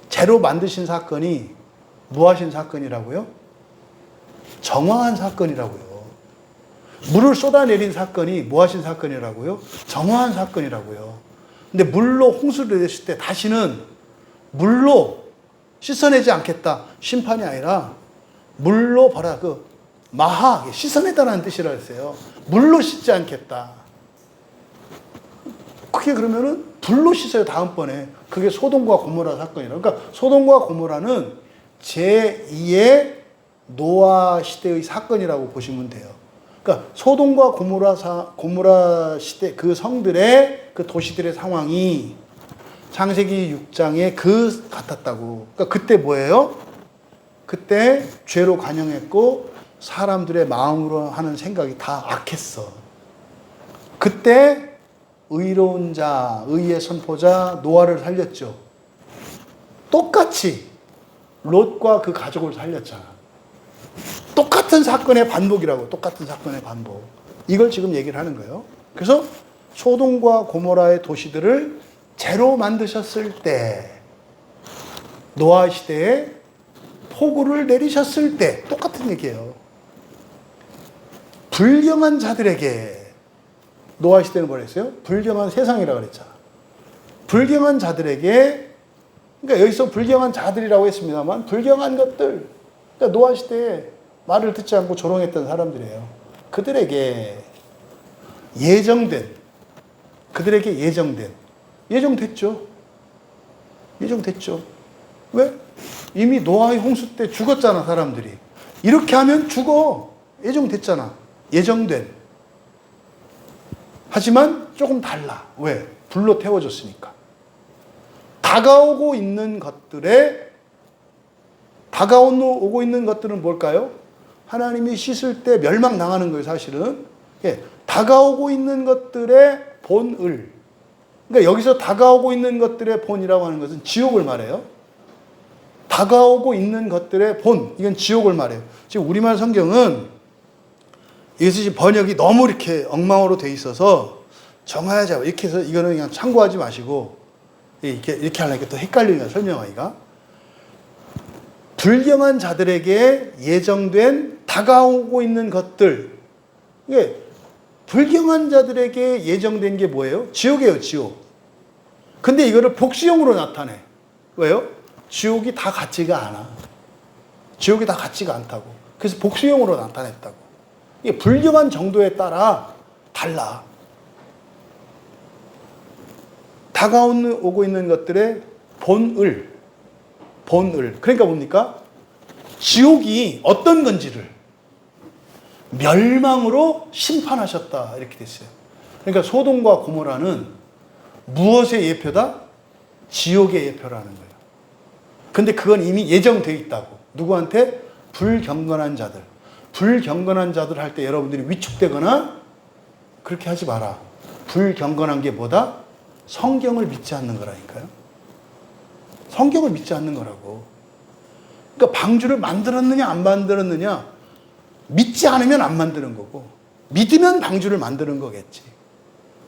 재로 만드신 사건이 뭐 하신 사건이라고요? 정화한 사건이라고요. 물을 쏟아내린 사건이 뭐 하신 사건이라고요? 정화한 사건이라고요. 근데 물로 홍수를 내렸을 때 다시는 물로 씻어내지 않겠다. 심판이 아니라 물로 봐라. 마하, 씻어내다라는 뜻이라 했어요. 물로 씻지 않겠다. 그게 그러면은 불로 씻어요, 다음번에. 그게 소돔과 고모라 사건이라. 그러니까 소돔과 고모라는 제2의 노아 시대의 사건이라고 보시면 돼요. 그러니까 소돔과 고모라 시대 그 성들의 그 도시들의 상황이 창세기 6장에 같았다고. 그러니까 그때 뭐예요? 그때 죄로 관영했고 사람들의 마음으로 하는 생각이 다 악했어. 그때 의로운 자, 의의 선포자 노아를 살렸죠. 똑같이 롯과 그 가족을 살렸잖아. 똑같은 사건의 반복이라고. 똑같은 사건의 반복. 이걸 지금 얘기를 하는 거예요. 그래서 소돔과 고모라의 도시들을 재로 만드셨을 때, 노아 시대에 폭우를 내리셨을 때 똑같은 얘기예요. 불경한 자들에게, 노아 시대는 뭐라 했어요? 불경한 세상이라고 그랬잖아. 불경한 자들에게, 그러니까 여기서 불경한 자들이라고 했습니다만 예정한 것들, 그러니까 노아 시대에 말을 듣지 않고 조롱했던 사람들이에요. 그들에게 예정된, 예정됐죠. 왜? 이미 노아의 홍수 때 죽었잖아, 사람들이. 이렇게 하면 죽어. 예정됐잖아. 예정된. 하지만 조금 달라. 왜? 불로 태워졌으니까. 다가오고 있는 것들은 뭘까요? 하나님이 씻을 때 멸망당하는 거예요, 사실은. 예, 다가오고 있는 것들의 본을. 그러니까 여기서 다가오고 있는 것들의 본이라고 하는 것은 지옥을 말해요. 다가오고 있는 것들의 본, 이건 지옥을 말해요. 지금 우리말 성경은 이것이 지금 번역이 너무 이렇게 엉망으로 돼 있어서 정하자 이렇게 해서 이거는 그냥 참고하지 마시고 이렇게 하려니까 또 헷갈리니까 설명하기가. 불경한 자들에게 예정된 다가오고 있는 것들. 이게 불경한 자들에게 예정된 게 뭐예요? 지옥이에요, 지옥. 근데 이거를 복수형으로 나타내. 왜요? 지옥이 다 같지가 않아. 지옥이 다 같지가 않다고. 그래서 복수형으로 나타냈다고. 이게 불경한 정도에 따라 달라. 다가오고 있는 것들의 본을. 그러니까 뭡니까? 지옥이 어떤 건지를 멸망으로 심판하셨다. 이렇게 됐어요. 그러니까 소돔과 고모라는 무엇의 예표다? 지옥의 예표라는 거예요. 근데 그건 이미 예정되어 있다고. 누구한테? 불경건한 자들. 불경건한 자들 할 때 여러분들이 위축되거나 그렇게 하지 마라. 불경건한 게 뭐다? 성경을 믿지 않는 거라니까요. 성경을 믿지 않는 거라고. 그러니까 방주를 만들었느냐 안 만들었느냐, 믿지 않으면 안 만드는 거고 믿으면 방주를 만드는 거겠지.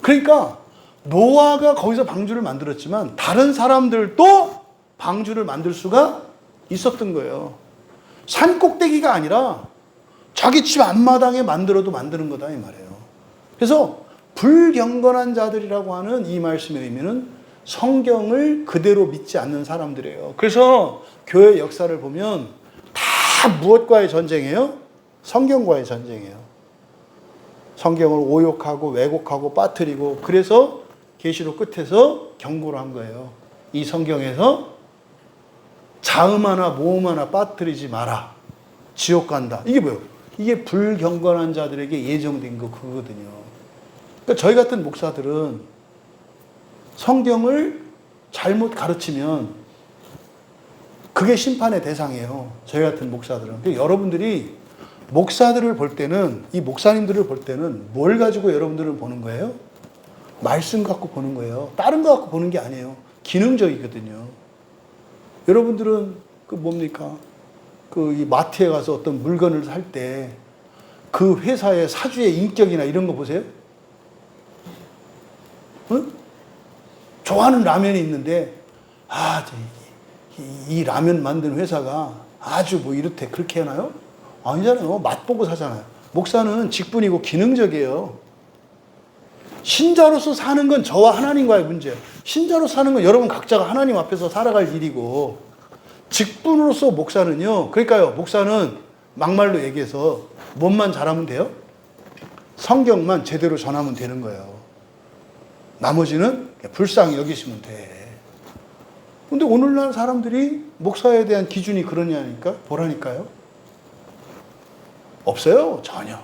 그러니까 노아가 거기서 방주를 만들었지만 다른 사람들도 방주를 만들 수가 있었던 거예요. 산 꼭대기가 아니라 자기 집 앞마당에 만들어도 만드는 거다 이 말이에요. 그래서 불경건한 자들이라고 하는 이 말씀의 의미는 성경을 그대로 믿지 않는 사람들이에요. 그래서 교회 역사를 보면 다 무엇과의 전쟁이에요? 성경과의 전쟁이에요. 성경을 오욕하고 왜곡하고 빠뜨리고, 그래서 계시록 끝에서 경고를 한 거예요. 이 성경에서 자음 하나 모음 하나 빠뜨리지 마라. 지옥 간다. 이게 뭐예요? 이게 불경건한 자들에게 예정된 거 그거거든요. 그러니까 저희 같은 목사들은 성경을 잘못 가르치면 그게 심판의 대상이에요. 저희 같은 목사들은. 그러니까 여러분들이 목사들을 볼 때는, 이 목사님들을 볼 때는 뭘 가지고 여러분들은 보는 거예요? 말씀 갖고 보는 거예요. 다른 거 갖고 보는 게 아니에요. 기능적이거든요. 여러분들은 그 뭡니까? 이 마트에 가서 어떤 물건을 살 때 그 회사의 사주의 인격이나 이런 거 보세요? 어? 좋아하는 라면이 있는데 이 라면 만든 회사가 아주 뭐 이렇대 그렇게 하나요? 아니잖아요. 맛보고 사잖아요. 목사는 직분이고 기능적이에요. 신자로서 사는 건 저와 하나님과의 문제예요. 신자로 사는 건 여러분 각자가 하나님 앞에서 살아갈 일이고, 직분으로서 목사는요. 그러니까요. 목사는 막말로 얘기해서 뭔만 잘하면 돼요? 성경만 제대로 전하면 되는 거예요. 나머지는 불쌍히 여기시면 돼. 근데 오늘날 사람들이 목사에 대한 기준이 그러냐니까? 보라니까요. 없어요. 전혀.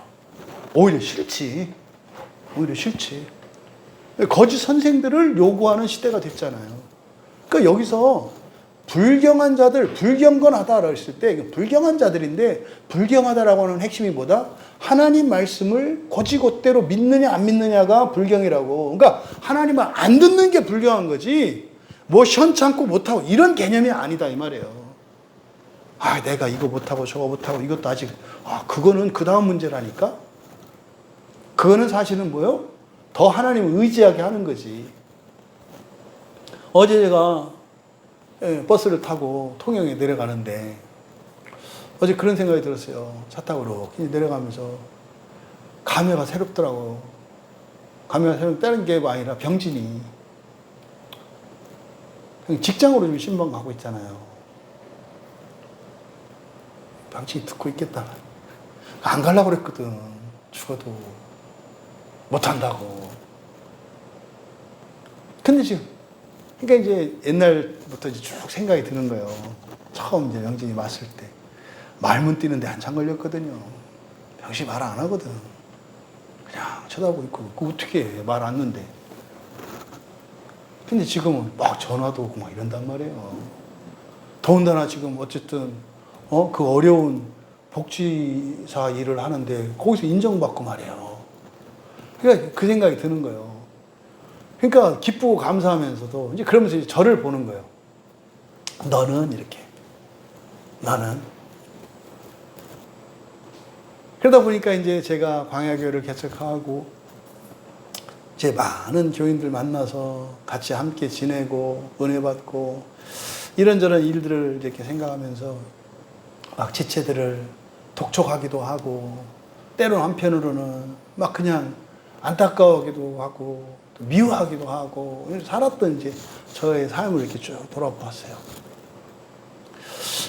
오히려 싫지. 오히려 싫지. 거짓 선생들을 요구하는 시대가 됐잖아요. 그러니까 여기서 불경한 자들, 불경건하다라고 했을 때 불경한 자들인데, 불경하다라고 하는 핵심이 뭐다? 하나님 말씀을 곧이곧대로 믿느냐 안 믿느냐가 불경이라고. 그러니까 하나님을 안 듣는 게 불경한 거지, 뭐 시원찮고 못하고 이런 개념이 아니다 이 말이에요. 내가 이거 못하고 저거 못하고 이것도 아직 그거는 그 다음 문제라니까. 그거는 사실은 뭐요? 더 하나님을 의지하게 하는 거지. 어제 제가 버스를 타고 통영에 내려가는데 어제 그런 생각이 들었어요. 차 타고 이렇게 내려가면서 감회가 새롭더라고. 감회가 새롭다는 게 아니라 병진이 직장으로 좀 신방 가고 있잖아요. 병진이 듣고 있겠다. 안 가려고 그랬거든. 죽어도 못한다고. 근데 지금 그러니까 이제 옛날부터 이제 쭉 생각이 드는 거예요. 처음 이제 명진이 왔을 때 말문 뛰는데 한참 걸렸거든요. 병신이 말 안 하거든. 그냥 쳐다보고 있고 그 어떻게 해? 말 안 는데. 근데 지금은 막 전화도 오고 막 이런단 말이에요. 더군다나 지금 어쨌든 그 어려운 복지사 일을 하는데 거기서 인정받고 말이에요. 그러니까 그 생각이 드는 거예요. 그러니까 기쁘고 감사하면서도 이제 그러면서 이제 저를 보는 거예요. 너는 이렇게, 나는. 그러다 보니까 이제 제가 광야교회를 개척하고 이제 많은 교인들 만나서 같이 함께 지내고 은혜 받고 이런저런 일들을 이렇게 생각하면서 막 지체들을 독촉하기도 하고, 때로는 한편으로는 막 그냥 안타까워하기도 하고 미워하기도 하고 살았던 이제 저의 삶을 이렇게 쭉 돌아봤어요.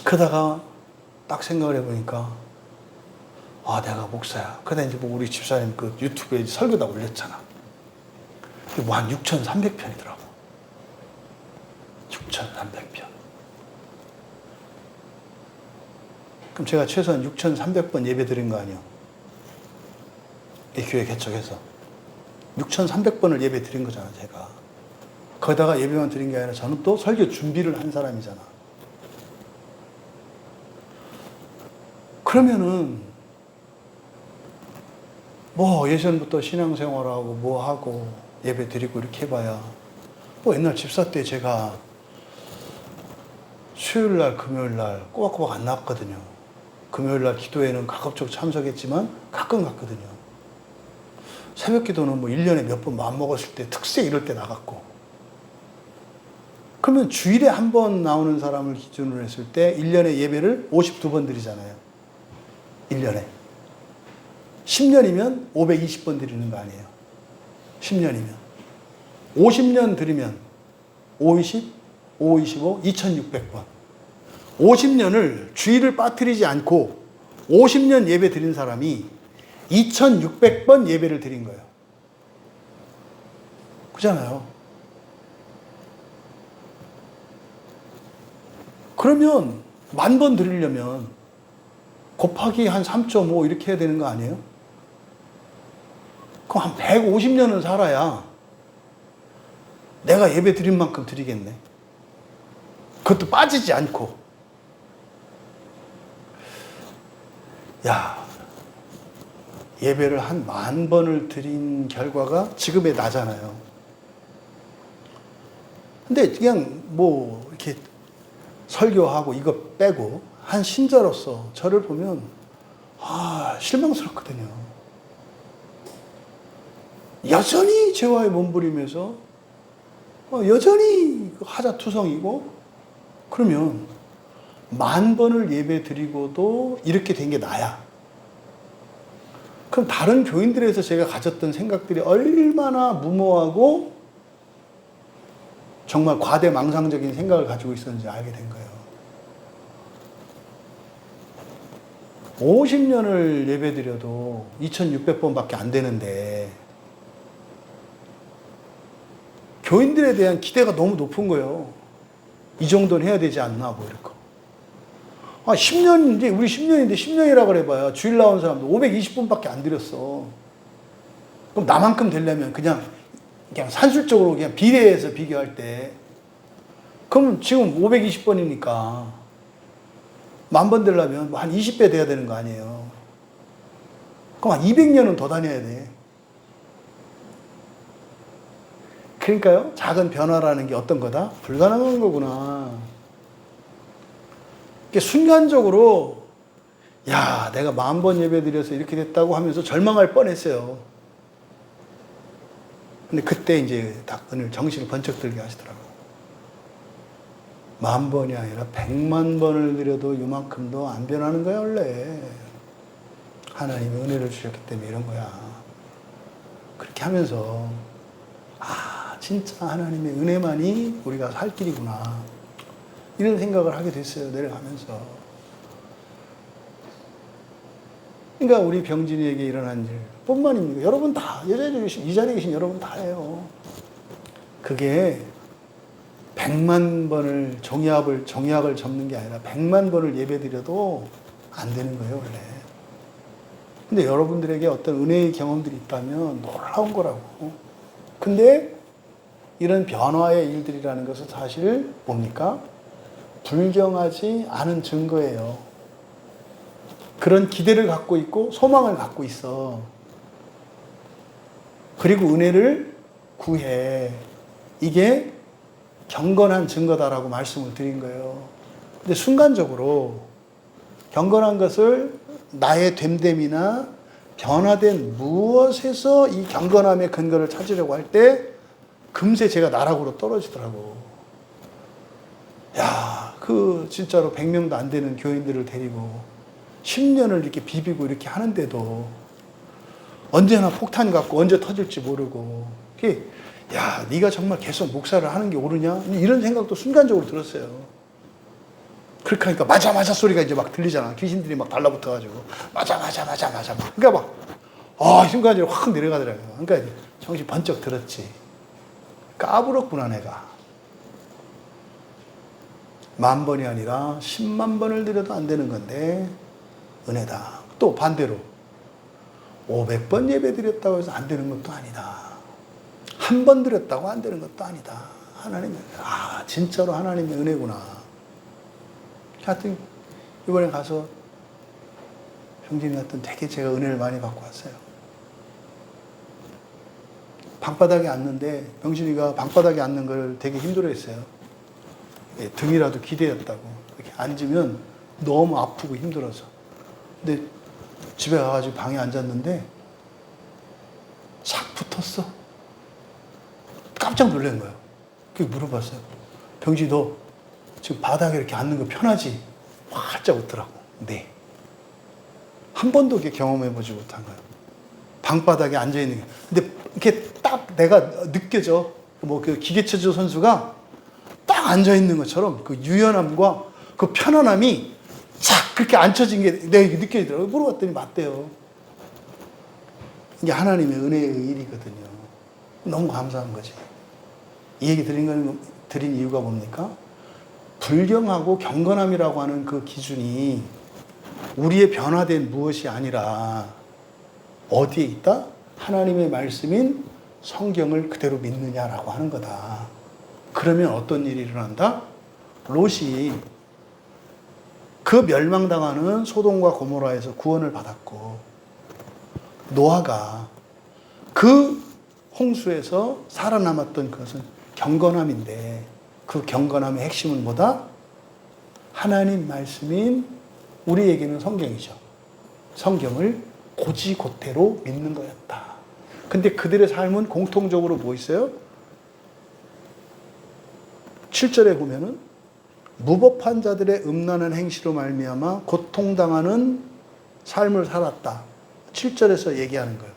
그러다가 딱 생각을 해보니까 내가 목사야. 그러다 이제 뭐 우리 집사님 그 유튜브에 설교 다 올렸잖아. 뭐 한 6,300편이더라고. 6,300편. 그럼 제가 최소한 6,300번 예배 드린 거 아니에요? 이 교회 개척해서 6,300번을 예배 드린 거잖아, 제가. 거기다가 예배만 드린 게 아니라 저는 또 설교 준비를 한 사람이잖아. 그러면은 뭐 예전부터 신앙생활하고 뭐 하고 예배 드리고 이렇게 해봐야 뭐 옛날 집사 때 제가 수요일날 금요일날 꼬박꼬박 안 나왔거든요. 금요일날 기도회는 가급적 참석했지만 가끔 갔거든요. 새벽 기도는 뭐 1년에 몇 번 마음먹었을 때 특세 이럴 때 나갔고. 그러면 주일에 한 번 나오는 사람을 기준으로 했을 때 1년에 예배를 52번 드리잖아요. 1년에. 10년이면 520번 드리는 거 아니에요. 10년이면. 50년 드리면 520, 525, 2600번. 50년을 주일을 빠뜨리지 않고 50년 예배 드린 사람이 2600번 예배를 드린 거예요. 그잖아요. 그러면 10,000번 드리려면 곱하기 한 3.5 이렇게 해야 되는 거 아니에요? 그럼 한 150년은 살아야 내가 예배 드린 만큼 드리겠네. 그것도 빠지지 않고. 예배를 한 10,000번을 드린 결과가 지금의 나잖아요. 근데 그냥 뭐 이렇게 설교하고 이거 빼고 한 신자로서 저를 보면 실망스럽거든요. 여전히 죄와의 몸부림에서 여전히 하자투성이고, 그러면 10,000번을 예배 드리고도 이렇게 된 게 나야. 그럼 다른 교인들에서 제가 가졌던 생각들이 얼마나 무모하고 정말 과대망상적인 생각을 가지고 있었는지 알게 된 거예요. 50년을 예배드려도 2,600번밖에 안 되는데 교인들에 대한 기대가 너무 높은 거예요. 이 정도는 해야 되지 않나 뭐 이렇게. 10년, 이제 우리 10년인데 10년이라 그래봐야 주일 나온 사람도 520번밖에 안 드렸어. 그럼 나만큼 되려면 그냥 산술적으로 그냥 비례해서 비교할 때, 그럼 지금 520번이니까 10,000번 되려면 한 20배 돼야 되는 거 아니에요. 그럼 한 200년은 더 다녀야 돼. 그러니까요, 작은 변화라는 게 어떤 거다? 불가능한 거구나. 순간적으로, 야, 내가 10,000번 예배 드려서 이렇게 됐다고 하면서 절망할 뻔했어요. 근데 그때 이제 딱 오늘 정신을 번쩍 들게 하시더라고요. 10,000번이 아니라 100,000번을 드려도 이만큼도 안 변하는 거야, 원래. 하나님이 은혜를 주셨기 때문에 이런 거야. 그렇게 하면서, 진짜 하나님의 은혜만이 우리가 살 길이구나. 이런 생각을 하게 됐어요, 내려가면서. 그러니까 우리 병진이에게 일어난 일 뿐만입니다. 여러분 다, 이 자리에 계신 여러분 다 해요. 그게 100,000번을 종이학을 접는 게 아니라 100,000번을 예배드려도 안 되는 거예요, 원래. 근데 여러분들에게 어떤 은혜의 경험들이 있다면 놀라운 거라고. 근데 이런 변화의 일들이라는 것은 사실 뭡니까? 불경하지 않은 증거예요. 그런 기대를 갖고 있고 소망을 갖고 있어. 그리고 은혜를 구해. 이게 경건한 증거다라고 말씀을 드린 거예요. 근데 순간적으로 경건한 것을 나의 됨됨이나 변화된 무엇에서 이 경건함의 근거를 찾으려고 할 때 금세 제가 나락으로 떨어지더라고. 야, 진짜로 100명도 안 되는 교인들을 데리고 10년을 이렇게 비비고 이렇게 하는데도 언제나 폭탄 같고 언제 터질지 모르고, 야, 네가 정말 계속 목사를 하는 게 옳으냐? 이런 생각도 순간적으로 들었어요. 그렇게 하니까 맞아 소리가 이제 막 들리잖아. 귀신들이 막 달라붙어가지고 맞아. 그러니까 막 순간적으로 확 내려가더라고요. 그러니까 정신 번쩍 들었지. 까불었구나 내가. 10,000번이 아니라 100,000번을 드려도 안 되는 건데 은혜다. 또 반대로 500번 예배 드렸다고 해서 안 되는 것도 아니다. 한 번 드렸다고 안 되는 것도 아니다. 하나님, 진짜로 하나님의 은혜구나. 하여튼 이번에 가서 병진이 같은 되게 제가 은혜를 많이 받고 왔어요. 방바닥에 앉는데 병진이가 방바닥에 앉는 걸 되게 힘들어했어요. 등이라도 기대였다고. 이렇게 앉으면 너무 아프고 힘들어서. 근데 집에 가가지고 방에 앉았는데 싹 붙었어. 깜짝 놀란 거예요. 그게 물어봤어요. 병진이 너 지금 바닥에 이렇게 앉는 거 편하지? 활짝 웃더라고. 네. 한 번도 이렇게 경험해보지 못한 거예요. 방바닥에 앉아있는 게. 근데 이렇게 딱 내가 느껴져. 그 기계체조 선수가 딱 앉아있는 것처럼 그 유연함과 그 편안함이 싹 그렇게 앉혀진 게 내가 느껴지더라고요. 물어봤더니 맞대요. 이게 하나님의 은혜의 일이거든요. 너무 감사한 거지. 이 얘기 드린 이유가 뭡니까? 불경하고 경건함이라고 하는 그 기준이 우리의 변화된 무엇이 아니라 어디에 있다? 하나님의 말씀인 성경을 그대로 믿느냐라고 하는 거다. 그러면 어떤 일이 일어난다? 롯이 그 멸망당하는 소돔과 고모라에서 구원을 받았고, 노아가 그 홍수에서 살아남았던 것은 경건함인데, 그 경건함의 핵심은 뭐다? 하나님 말씀인 우리에게는 성경이죠. 성경을 고지고대로 믿는 거였다. 근데 그들의 삶은 공통적으로 뭐 있어요? 7절에 보면은 무법한 자들의 음란한 행실로 말미암아 고통당하는 삶을 살았다. 7절에서 얘기하는 거예요.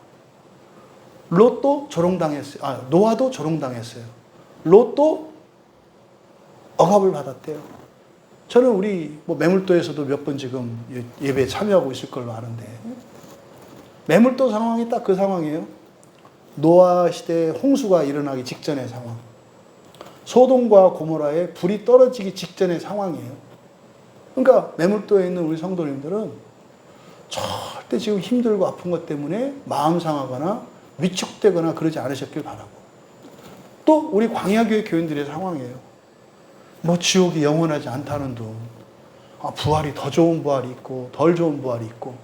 롯도 조롱당했어요. 노아도 조롱당했어요. 롯도 억압을 받았대요. 저는 우리 매물도에서도 몇 번 지금 예배에 참여하고 있을 걸로 아는데, 매물도 상황이 딱 그 상황이에요. 노아 시대에 홍수가 일어나기 직전의 상황. 소돔과 고모라에 불이 떨어지기 직전의 상황이에요. 그러니까 매물도에 있는 우리 성도님들은 절대 지금 힘들고 아픈 것 때문에 마음 상하거나 위축되거나 그러지 않으셨길 바라고. 또 우리 광야교회 교인들의 상황이에요. 지옥이 영원하지 않다는 둥. 부활이 더 좋은 부활이 있고 덜 좋은 부활이 있고,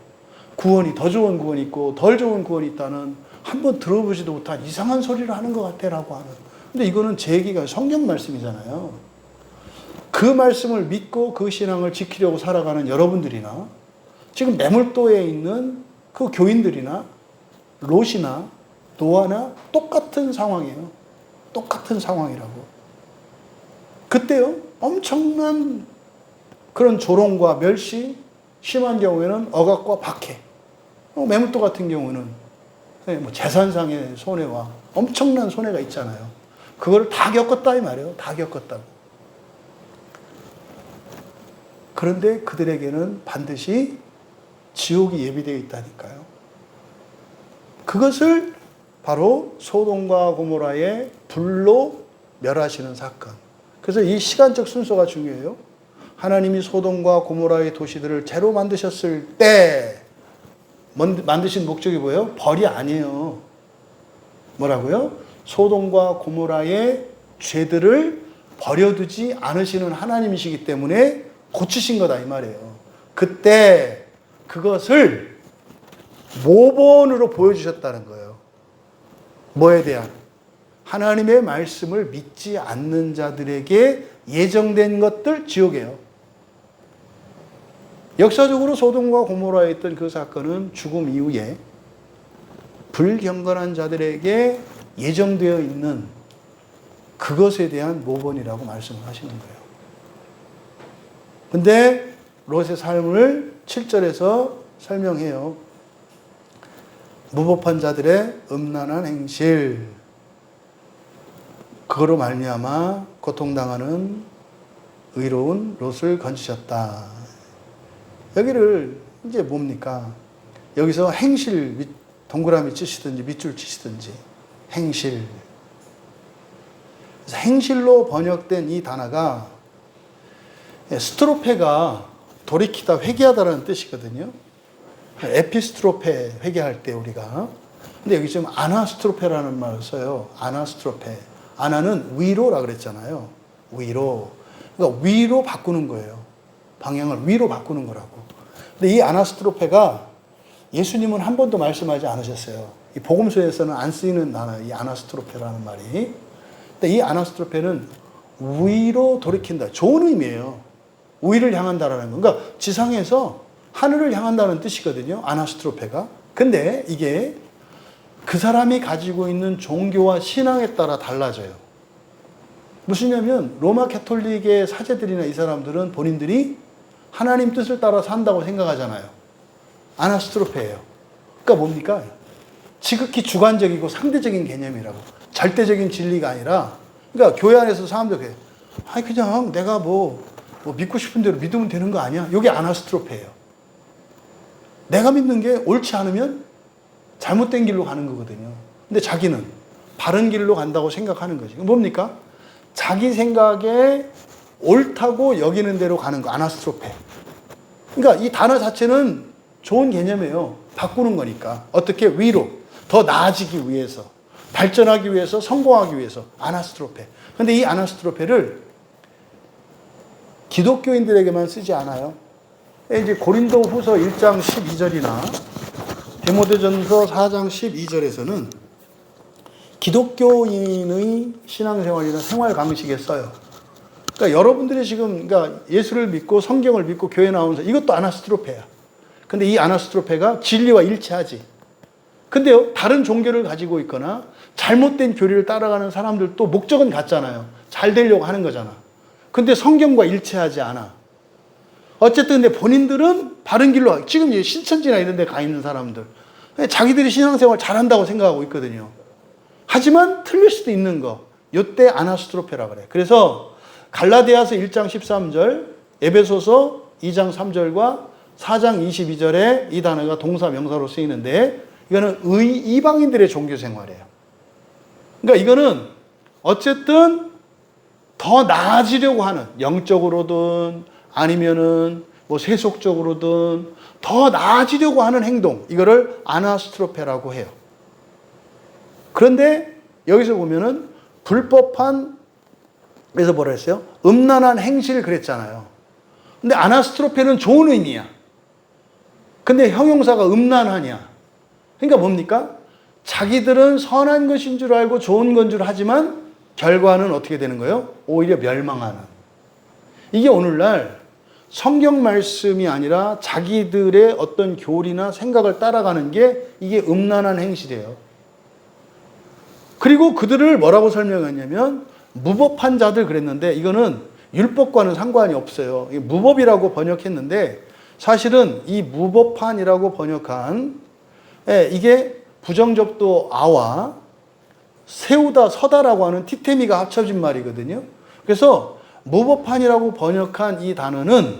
구원이 더 좋은 구원이 있고 덜 좋은 구원이 있다는 한번 들어보지도 못한 이상한 소리를 하는 것 같아라고 하는. 근데 이거는 제 얘기가 성경 말씀이잖아요. 그 말씀을 믿고 그 신앙을 지키려고 살아가는 여러분들이나 지금 매물도에 있는 그 교인들이나 롯이나 노아나 똑같은 상황이에요. 똑같은 상황이라고. 그때요, 엄청난 그런 조롱과 멸시, 심한 경우에는 억압과 박해. 매물도 같은 경우는 재산상의 손해와 엄청난 손해가 있잖아요. 그걸 다 겪었다 이 말이에요. 다 겪었다고. 그런데 그들에게는 반드시 지옥이 예비되어 있다니까요. 그것을 바로 소돔과 고모라의 불로 멸하시는 사건. 그래서 이 시간적 순서가 중요해요. 하나님이 소돔과 고모라의 도시들을 죄로 만드셨을 때 만드신 목적이 뭐예요? 벌이 아니에요. 뭐라고요? 소돔과 고모라의 죄들을 버려두지 않으시는 하나님이시기 때문에 고치신 거다 이 말이에요. 그때 그것을 모본으로 보여주셨다는 거예요. 뭐에 대한? 하나님의 말씀을 믿지 않는 자들에게 예정된 것들, 지옥이에요. 역사적으로 소돔과 고모라에 있던 그 사건은 죽음 이후에 불경건한 자들에게 예정되어 있는 그것에 대한 모본이라고 말씀을 하시는 거예요. 근데 롯의 삶을 7절에서 설명해요. 무법한 자들의 음란한 행실, 그거로 말미암아 고통당하는 의로운 롯을 건지셨다. 여기를 이제 뭡니까? 여기서 행실, 동그라미 치시든지 밑줄 치시든지 행실. 그래서 행실로 번역된 이 단어가 스트로페가 돌이키다, 회개하다라는 뜻이거든요. 에피스트로페, 회개할 때 우리가. 근데 여기 지금 아나스트로페라는 말을 써요. 아나스트로페. 아나는 위로라 그랬잖아요. 위로. 그러니까 위로 바꾸는 거예요. 방향을 위로 바꾸는 거라고. 근데 이 아나스트로페가 예수님은 한 번도 말씀하지 않으셨어요. 이 복음서에서는 안 쓰이는 단어, 이 아나스트로페라는 말이. 근데 이 아나스트로페는 위로 돌이킨다. 좋은 의미예요. 위를 향한다라는 거. 그러니까 지상에서 하늘을 향한다는 뜻이거든요. 아나스트로페가. 근데 이게 그 사람이 가지고 있는 종교와 신앙에 따라 달라져요. 무엇이냐면 로마 캐톨릭의 사제들이나 이 사람들은 본인들이 하나님 뜻을 따라 산다고 생각하잖아요. 아나스트로페예요. 그러니까 뭡니까? 지극히 주관적이고 상대적인 개념이라고. 절대적인 진리가 아니라, 그러니까 교회 안에서 사람들 그냥 내가 믿고 싶은 대로 믿으면 되는 거 아니야? 이게 아나스트로페예요. 내가 믿는 게 옳지 않으면 잘못된 길로 가는 거거든요. 근데 자기는 바른 길로 간다고 생각하는 거지. 뭡니까? 자기 생각에 옳다고 여기는 대로 가는 거, 아나스트로페. 그러니까 이 단어 자체는 좋은 개념이에요. 바꾸는 거니까. 어떻게? 위로. 더 나아지기 위해서. 발전하기 위해서, 성공하기 위해서. 아나스트로페. 근데 이 아나스트로페를 기독교인들에게만 쓰지 않아요. 이제 고린도 후서 1장 12절이나 디모데전서 4장 12절에서는 기독교인의 신앙생활이나 생활 방식에 써요. 그러니까 여러분들이 지금 예수를 믿고 성경을 믿고 교회 나오면서 이것도 아나스트로페야. 근데 이 아나스트로페가 진리와 일치하지. 근데요, 다른 종교를 가지고 있거나 잘못된 교리를 따라가는 사람들도 목적은 같잖아요. 잘 되려고 하는 거잖아. 근데 성경과 일치하지 않아. 어쨌든 근데 본인들은 바른 길로, 지금 신천지나 이런 데 가 있는 사람들, 자기들이 신앙생활 잘한다고 생각하고 있거든요. 하지만 틀릴 수도 있는 거. 요때 아나스트로페라 그래. 그래서 갈라디아서 1장 13절, 에베소서 2장 3절과 4장 22절에 이 단어가 동사 명사로 쓰이는데, 이거는 이방인들의 종교 생활이에요. 그러니까 이거는 어쨌든 더 나아지려고 하는, 영적으로든 아니면은 뭐 세속적으로든 더 나아지려고 하는 행동, 이거를 아나스트로페라고 해요. 그런데 여기서 보면은 불법한, 그래서 뭐라 했어요? 음란한 행실 그랬잖아요. 근데 아나스트로페는 좋은 의미야. 근데 형용사가 음란하냐? 그러니까 뭡니까? 자기들은 선한 것인 줄 알고 좋은 건 줄 하지만 결과는 어떻게 되는 거예요? 오히려 멸망하는. 이게 오늘날 성경 말씀이 아니라 자기들의 어떤 교리나 생각을 따라가는 게 이게 음란한 행실이에요. 그리고 그들을 뭐라고 설명했냐면 무법한 자들 그랬는데, 이거는 율법과는 상관이 없어요. 무법이라고 번역했는데 사실은 이 무법한이라고 번역한, 이게 부정접도 아와 세우다 서다라고 하는 티테미가 합쳐진 말이거든요. 그래서 무법한이라고 번역한 이 단어는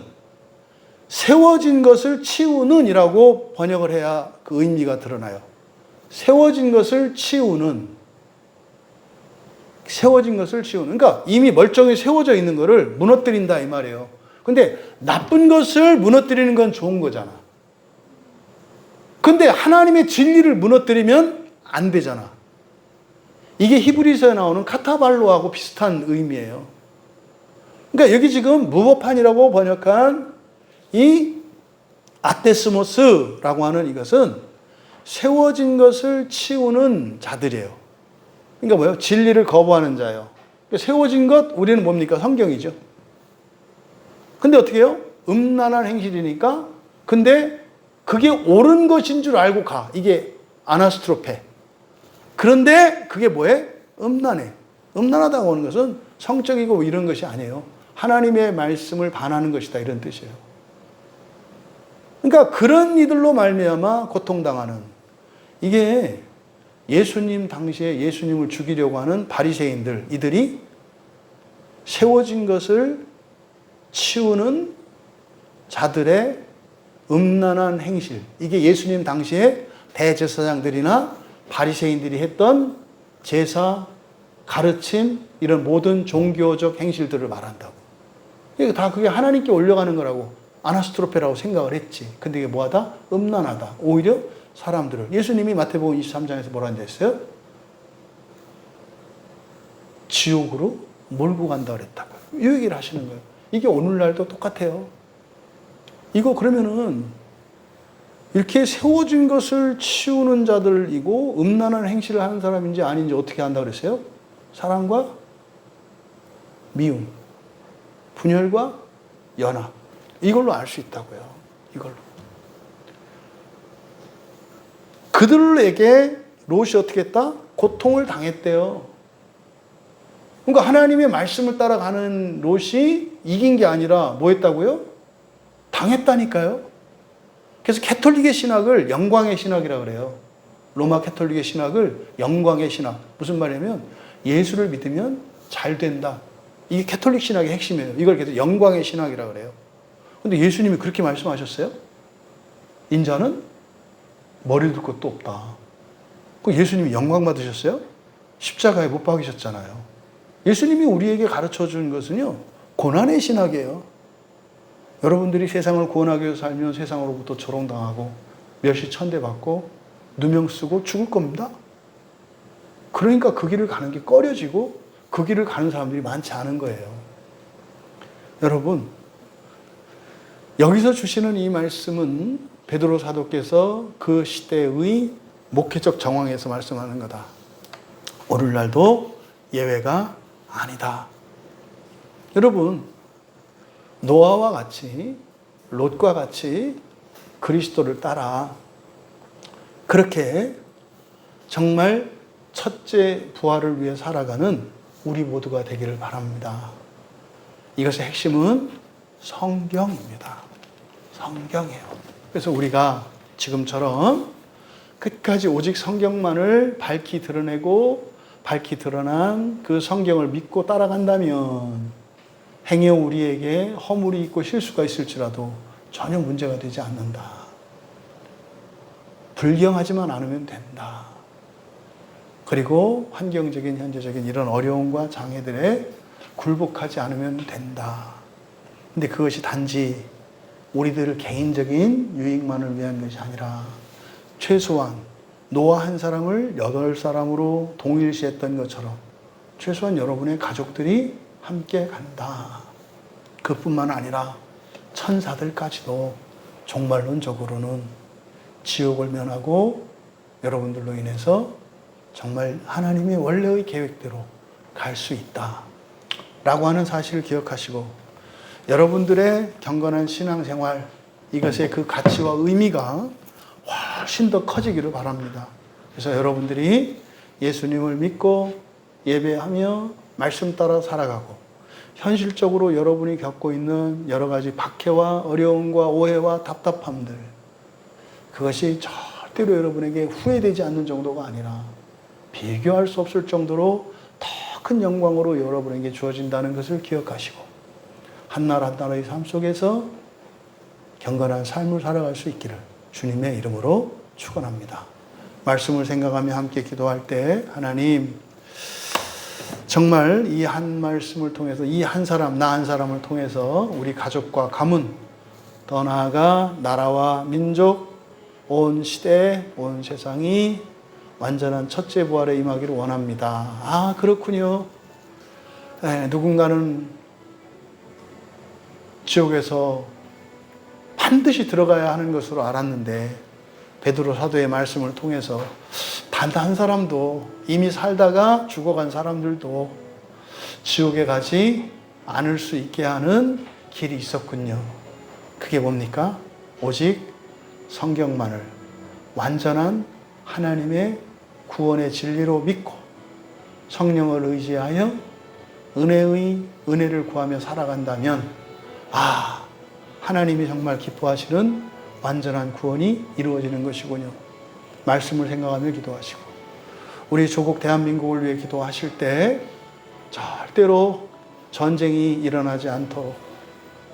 세워진 것을 치우는 이라고 번역을 해야 그 의미가 드러나요. 세워진 것을 치우는. 그러니까 이미 멀쩡히 세워져 있는 것을 무너뜨린다 이 말이에요. 근데 나쁜 것을 무너뜨리는 건 좋은 거잖아. 근데 하나님의 진리를 무너뜨리면 안 되잖아. 이게 히브리서에 나오는 카타발로하고 비슷한 의미예요. 그러니까 여기 지금 무법한이라고 번역한 이 아테스모스라고 하는 이것은 세워진 것을 치우는 자들이에요. 그러니까 뭐예요? 진리를 거부하는 자예요. 그러니까 세워진 것, 우리는 뭡니까? 성경이죠. 근데 어떻게 해요? 음란한 행실이니까. 근데 그게 옳은 것인 줄 알고 가. 이게 아나스트로페. 그런데 그게 뭐예요? 음란해. 음란하다고 하는 것은 성적이고 이런 것이 아니에요. 하나님의 말씀을 반하는 것이다, 이런 뜻이에요. 그러니까 그런 이들로 말미암아 고통당하는, 이게 예수님 당시에 예수님을 죽이려고 하는 바리새인들, 이들이 세워진 것을 치우는 자들의 음란한 행실, 이게 예수님 당시에 대제사장들이나 바리새인들이 했던 제사, 가르침, 이런 모든 종교적 행실들을 말한다고. 다 그게 하나님께 올려가는 거라고 아나스트로페라고 생각을 했지. 근데 이게 뭐하다? 음란하다. 오히려 사람들을, 예수님이 마태복음 23장에서 뭐라는 데 했어요? 지옥으로 몰고 간다 그랬다고. 이 얘기를 하시는 거예요. 이게 오늘날도 똑같아요. 이거 그러면은 이렇게 세워진 것을 치우는 자들이고 음란한 행실을 하는 사람인지 아닌지 어떻게 한다 그랬어요? 사랑과 미움, 분열과 연합, 이걸로 알 수 있다고요. 이걸로. 그들에게 롯이 어떻게 했다? 고통을 당했대요. 그러니까 하나님의 말씀을 따라가는 롯이 이긴 게 아니라 뭐 했다고요? 당했다니까요. 그래서 캐톨릭의 신학을 영광의 신학이라고 그래요. 로마 캐톨릭의 신학을 영광의 신학. 무슨 말이냐면 예수를 믿으면 잘 된다. 이게 캐톨릭 신학의 핵심이에요. 이걸 계속 영광의 신학이라고 그래요. 근데 예수님이 그렇게 말씀하셨어요? 인자는 머리를 둘 것도 없다. 그 예수님이 영광 받으셨어요? 십자가에 못 박이셨잖아요. 예수님이 우리에게 가르쳐 준 것은요, 고난의 신학이에요. 여러분들이 세상을 구원하기 위해서 살면 세상으로부터 조롱당하고 멸시천대받고 누명 쓰고 죽을 겁니다. 그러니까 그 길을 가는 게 꺼려지고 그 길을 가는 사람들이 많지 않은 거예요. 여러분, 여기서 주시는 이 말씀은 베드로 사도께서 그 시대의 목회적 정황에서 말씀하는 거다. 오늘날도 예외가 아니다. 여러분, 노아와 같이, 롯과 같이 그리스도를 따라 그렇게 정말 첫째 부활을 위해 살아가는 우리 모두가 되기를 바랍니다. 이것의 핵심은 성경입니다. 성경이에요. 그래서 우리가 지금처럼 끝까지 오직 성경만을 밝히 드러내고 밝히 드러난 그 성경을 믿고 따라간다면 행여 우리에게 허물이 있고 실수가 있을지라도 전혀 문제가 되지 않는다. 불경하지만 않으면 된다. 그리고 환경적인 현재적인 이런 어려움과 장애들에 굴복하지 않으면 된다. 근데 그것이 단지 우리들 개인적인 유익만을 위한 것이 아니라 최소한 노아 한 사람을 8사람으로 동일시했던 것처럼 최소한 여러분의 가족들이 함께 간다. 그뿐만 아니라 천사들까지도 종말론적으로는 지옥을 면하고 여러분들로 인해서 정말 하나님의 원래의 계획대로 갈 수 있다. 라고 하는 사실을 기억하시고 여러분들의 경건한 신앙생활, 이것의 그 가치와 의미가 훨씬 더 커지기를 바랍니다. 그래서 여러분들이 예수님을 믿고 예배하며 말씀 따라 살아가고 현실적으로 여러분이 겪고 있는 여러 가지 박해와 어려움과 오해와 답답함들, 그것이 절대로 여러분에게 후회되지 않는 정도가 아니라 비교할 수 없을 정도로 더 큰 영광으로 여러분에게 주어진다는 것을 기억하시고 한날 한날의 삶 속에서 경건한 삶을 살아갈 수 있기를 주님의 이름으로 축원합니다. 말씀을 생각하며 함께 기도할 때 하나님, 정말 이 한 말씀을 통해서 이 한 사람, 나 한 사람을 통해서 우리 가족과 가문, 더 나아가 나라와 민족, 온 시대, 온 세상이 완전한 첫째 부활에 임하기를 원합니다. 아, 그렇군요. 네, 누군가는 지옥에서 반드시 들어가야 하는 것으로 알았는데 베드로 사도의 말씀을 통해서 단 한 사람도, 이미 살다가 죽어간 사람들도 지옥에 가지 않을 수 있게 하는 길이 있었군요. 그게 뭡니까? 오직 성경만을 완전한 하나님의 구원의 진리로 믿고 성령을 의지하여 은혜를 구하며 살아간다면, 아, 하나님이 정말 기뻐하시는 완전한 구원이 이루어지는 것이군요. 말씀을 생각하며 기도하시고 우리 조국 대한민국을 위해 기도하실 때 절대로 전쟁이 일어나지 않도록,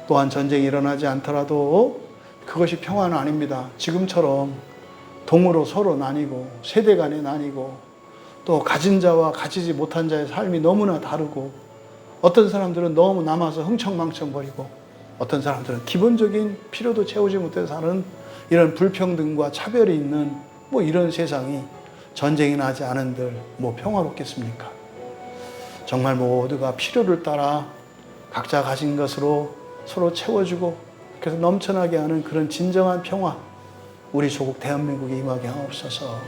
또한 전쟁이 일어나지 않더라도 그것이 평화는 아닙니다. 지금처럼 동으로 서로 나뉘고 세대 간에 나뉘고 또 가진 자와 가지지 못한 자의 삶이 너무나 다르고 어떤 사람들은 너무 남아서 흥청망청 버리고 어떤 사람들은 기본적인 필요도 채우지 못해서 사는 이런 불평등과 차별이 있는 이런 세상이 전쟁이 나지 않은들 평화롭겠습니까? 정말 모두가 필요를 따라 각자 가진 것으로 서로 채워주고 그래서 넘쳐나게 하는 그런 진정한 평화, 우리 조국 대한민국에 임하게 하옵소서.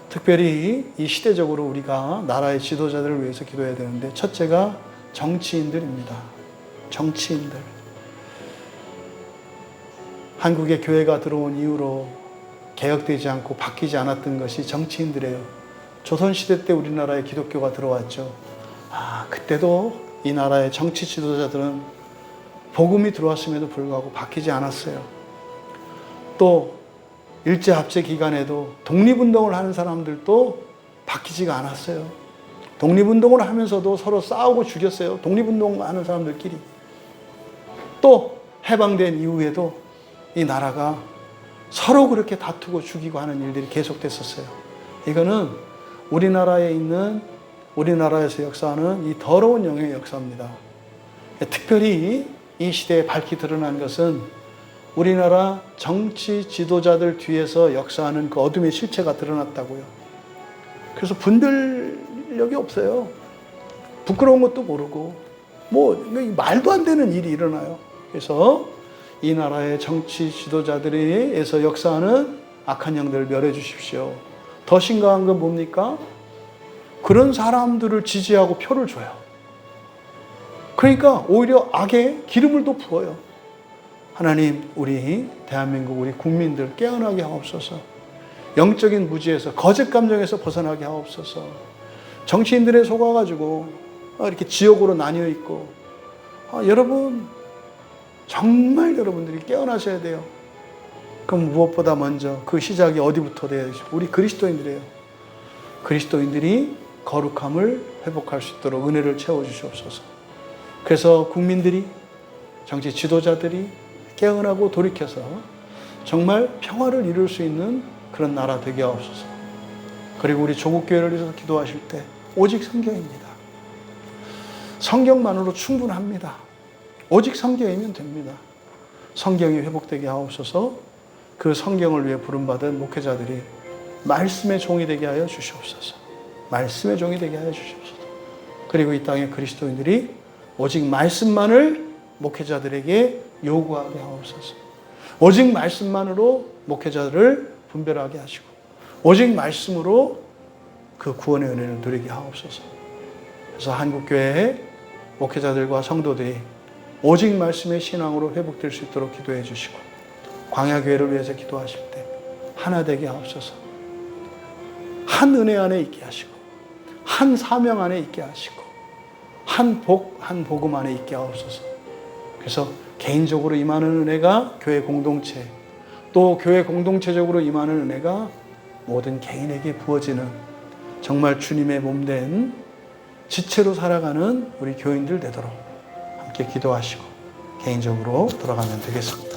특별히 이 시대적으로 우리가 나라의 지도자들을 위해서 기도해야 되는데 첫째가 정치인들입니다. 정치인들. 한국에 교회가 들어온 이후로 개혁되지 않고 바뀌지 않았던 것이 정치인들이에요. 조선시대 때 우리나라에 기독교가 들어왔죠. 그때도 이 나라의 정치 지도자들은 복음이 들어왔음에도 불구하고 바뀌지 않았어요. 또 일제합제 기간에도 독립운동을 하는 사람들도 바뀌지가 않았어요. 독립운동을 하면서도 서로 싸우고 죽였어요. 독립운동하는 사람들끼리. 또 해방된 이후에도 이 나라가 서로 그렇게 다투고 죽이고 하는 일들이 계속됐었어요. 이거는 우리나라에서 역사하는 이 더러운 영의 역사입니다. 특별히 이 시대에 밝히 드러난 것은 우리나라 정치 지도자들 뒤에서 역사하는 그 어둠의 실체가 드러났다고요. 그래서 분별력이 없어요. 부끄러운 것도 모르고 말도 안 되는 일이 일어나요. 그래서 이 나라의 정치 지도자들에서 역사하는 악한 영들을 멸해 주십시오. 더 심각한 건 뭡니까? 그런 사람들을 지지하고 표를 줘요. 그러니까 오히려 악에 기름을 더 부어요. 하나님, 우리 대한민국 우리 국민들 깨어나게 하옵소서. 영적인 무지에서 거짓 감정에서 벗어나게 하옵소서. 정치인들에 속아가지고 이렇게 지역으로 나뉘어 있고 여러분, 정말 여러분들이 깨어나셔야 돼요. 그럼 무엇보다 먼저 그 시작이 어디부터 돼야지? 우리 그리스도인들이에요. 그리스도인들이 거룩함을 회복할 수 있도록 은혜를 채워주시옵소서. 그래서 국민들이, 정치 지도자들이 깨어나고 돌이켜서 정말 평화를 이룰 수 있는 그런 나라 되게 하옵소서. 그리고 우리 조국교회를 위해서 기도하실 때 오직 성경입니다. 성경만으로 충분합니다. 오직 성경이면 됩니다. 성경이 회복되게 하옵소서. 그 성경을 위해 부름받은 목회자들이 말씀의 종이 되게 하여 주시옵소서. 말씀의 종이 되게 하여 주시옵소서. 그리고 이 땅의 그리스도인들이 오직 말씀만을 목회자들에게 요구하게 하옵소서. 오직 말씀만으로 목회자들을 분별하게 하시고 오직 말씀으로 그 구원의 은혜를 누리게 하옵소서. 그래서 한국교회의 목회자들과 성도들이 오직 말씀의 신앙으로 회복될 수 있도록 기도해 주시고 광야교회를 위해서 기도하실 때 하나 되게 하옵소서. 한 은혜 안에 있게 하시고 한 사명 안에 있게 하시고 한 복음 안에 있게 하옵소서. 그래서 개인적으로 임하는 은혜가 교회 공동체, 또 교회 공동체적으로 임하는 은혜가 모든 개인에게 부어지는 정말 주님의 몸된 지체로 살아가는 우리 교인들 되도록 함께 기도하시고 개인적으로 돌아가면 되겠습니다.